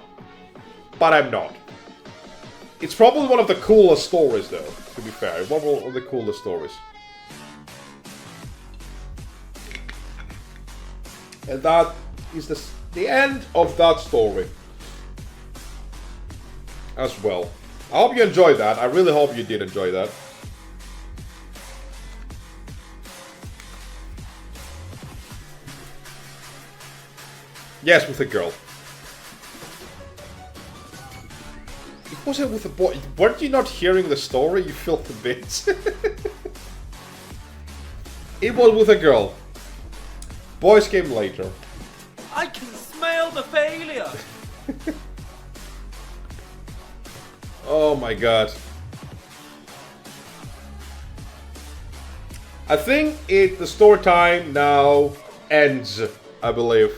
But I'm not. It's probably one of the coolest stories, though, to be fair. One of the coolest stories. And that is the end of that story. As well. I hope you enjoyed that. I really hope you did enjoy that. Yes, with a girl. It wasn't with a boy. Weren't you not hearing the story, you filthy bitch? It was with a girl. Boys came later. I can smell the failure. Oh my god. I think the story time now ends, I believe.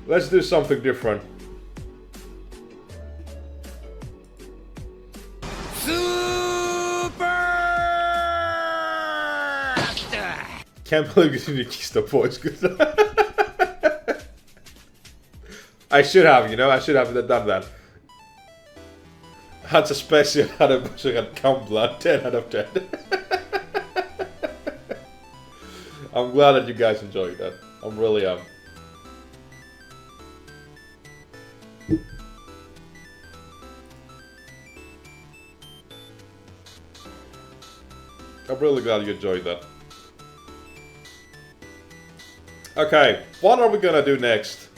Let's do something different. Can't believe you didn't kiss the boys. I should have, you know, I should have done that. Hans a special hade försökt Kamla, 10 out of 10. I'm glad that you guys enjoyed that. I'm really I'm really glad you enjoyed that. Okay, what are we gonna do next?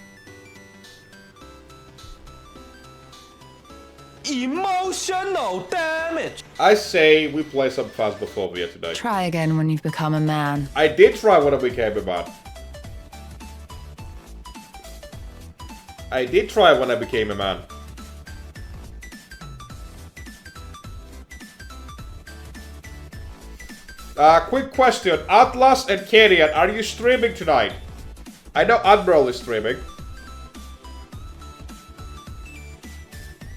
Emotional damage. I say we play some Phasmophobia today. Try again when you've become a man. I did try when I became a man. I did try when I became a man. Quick question. Atlas and Kerian, are you streaming tonight? I know Admiral is streaming.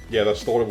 Yeah, that story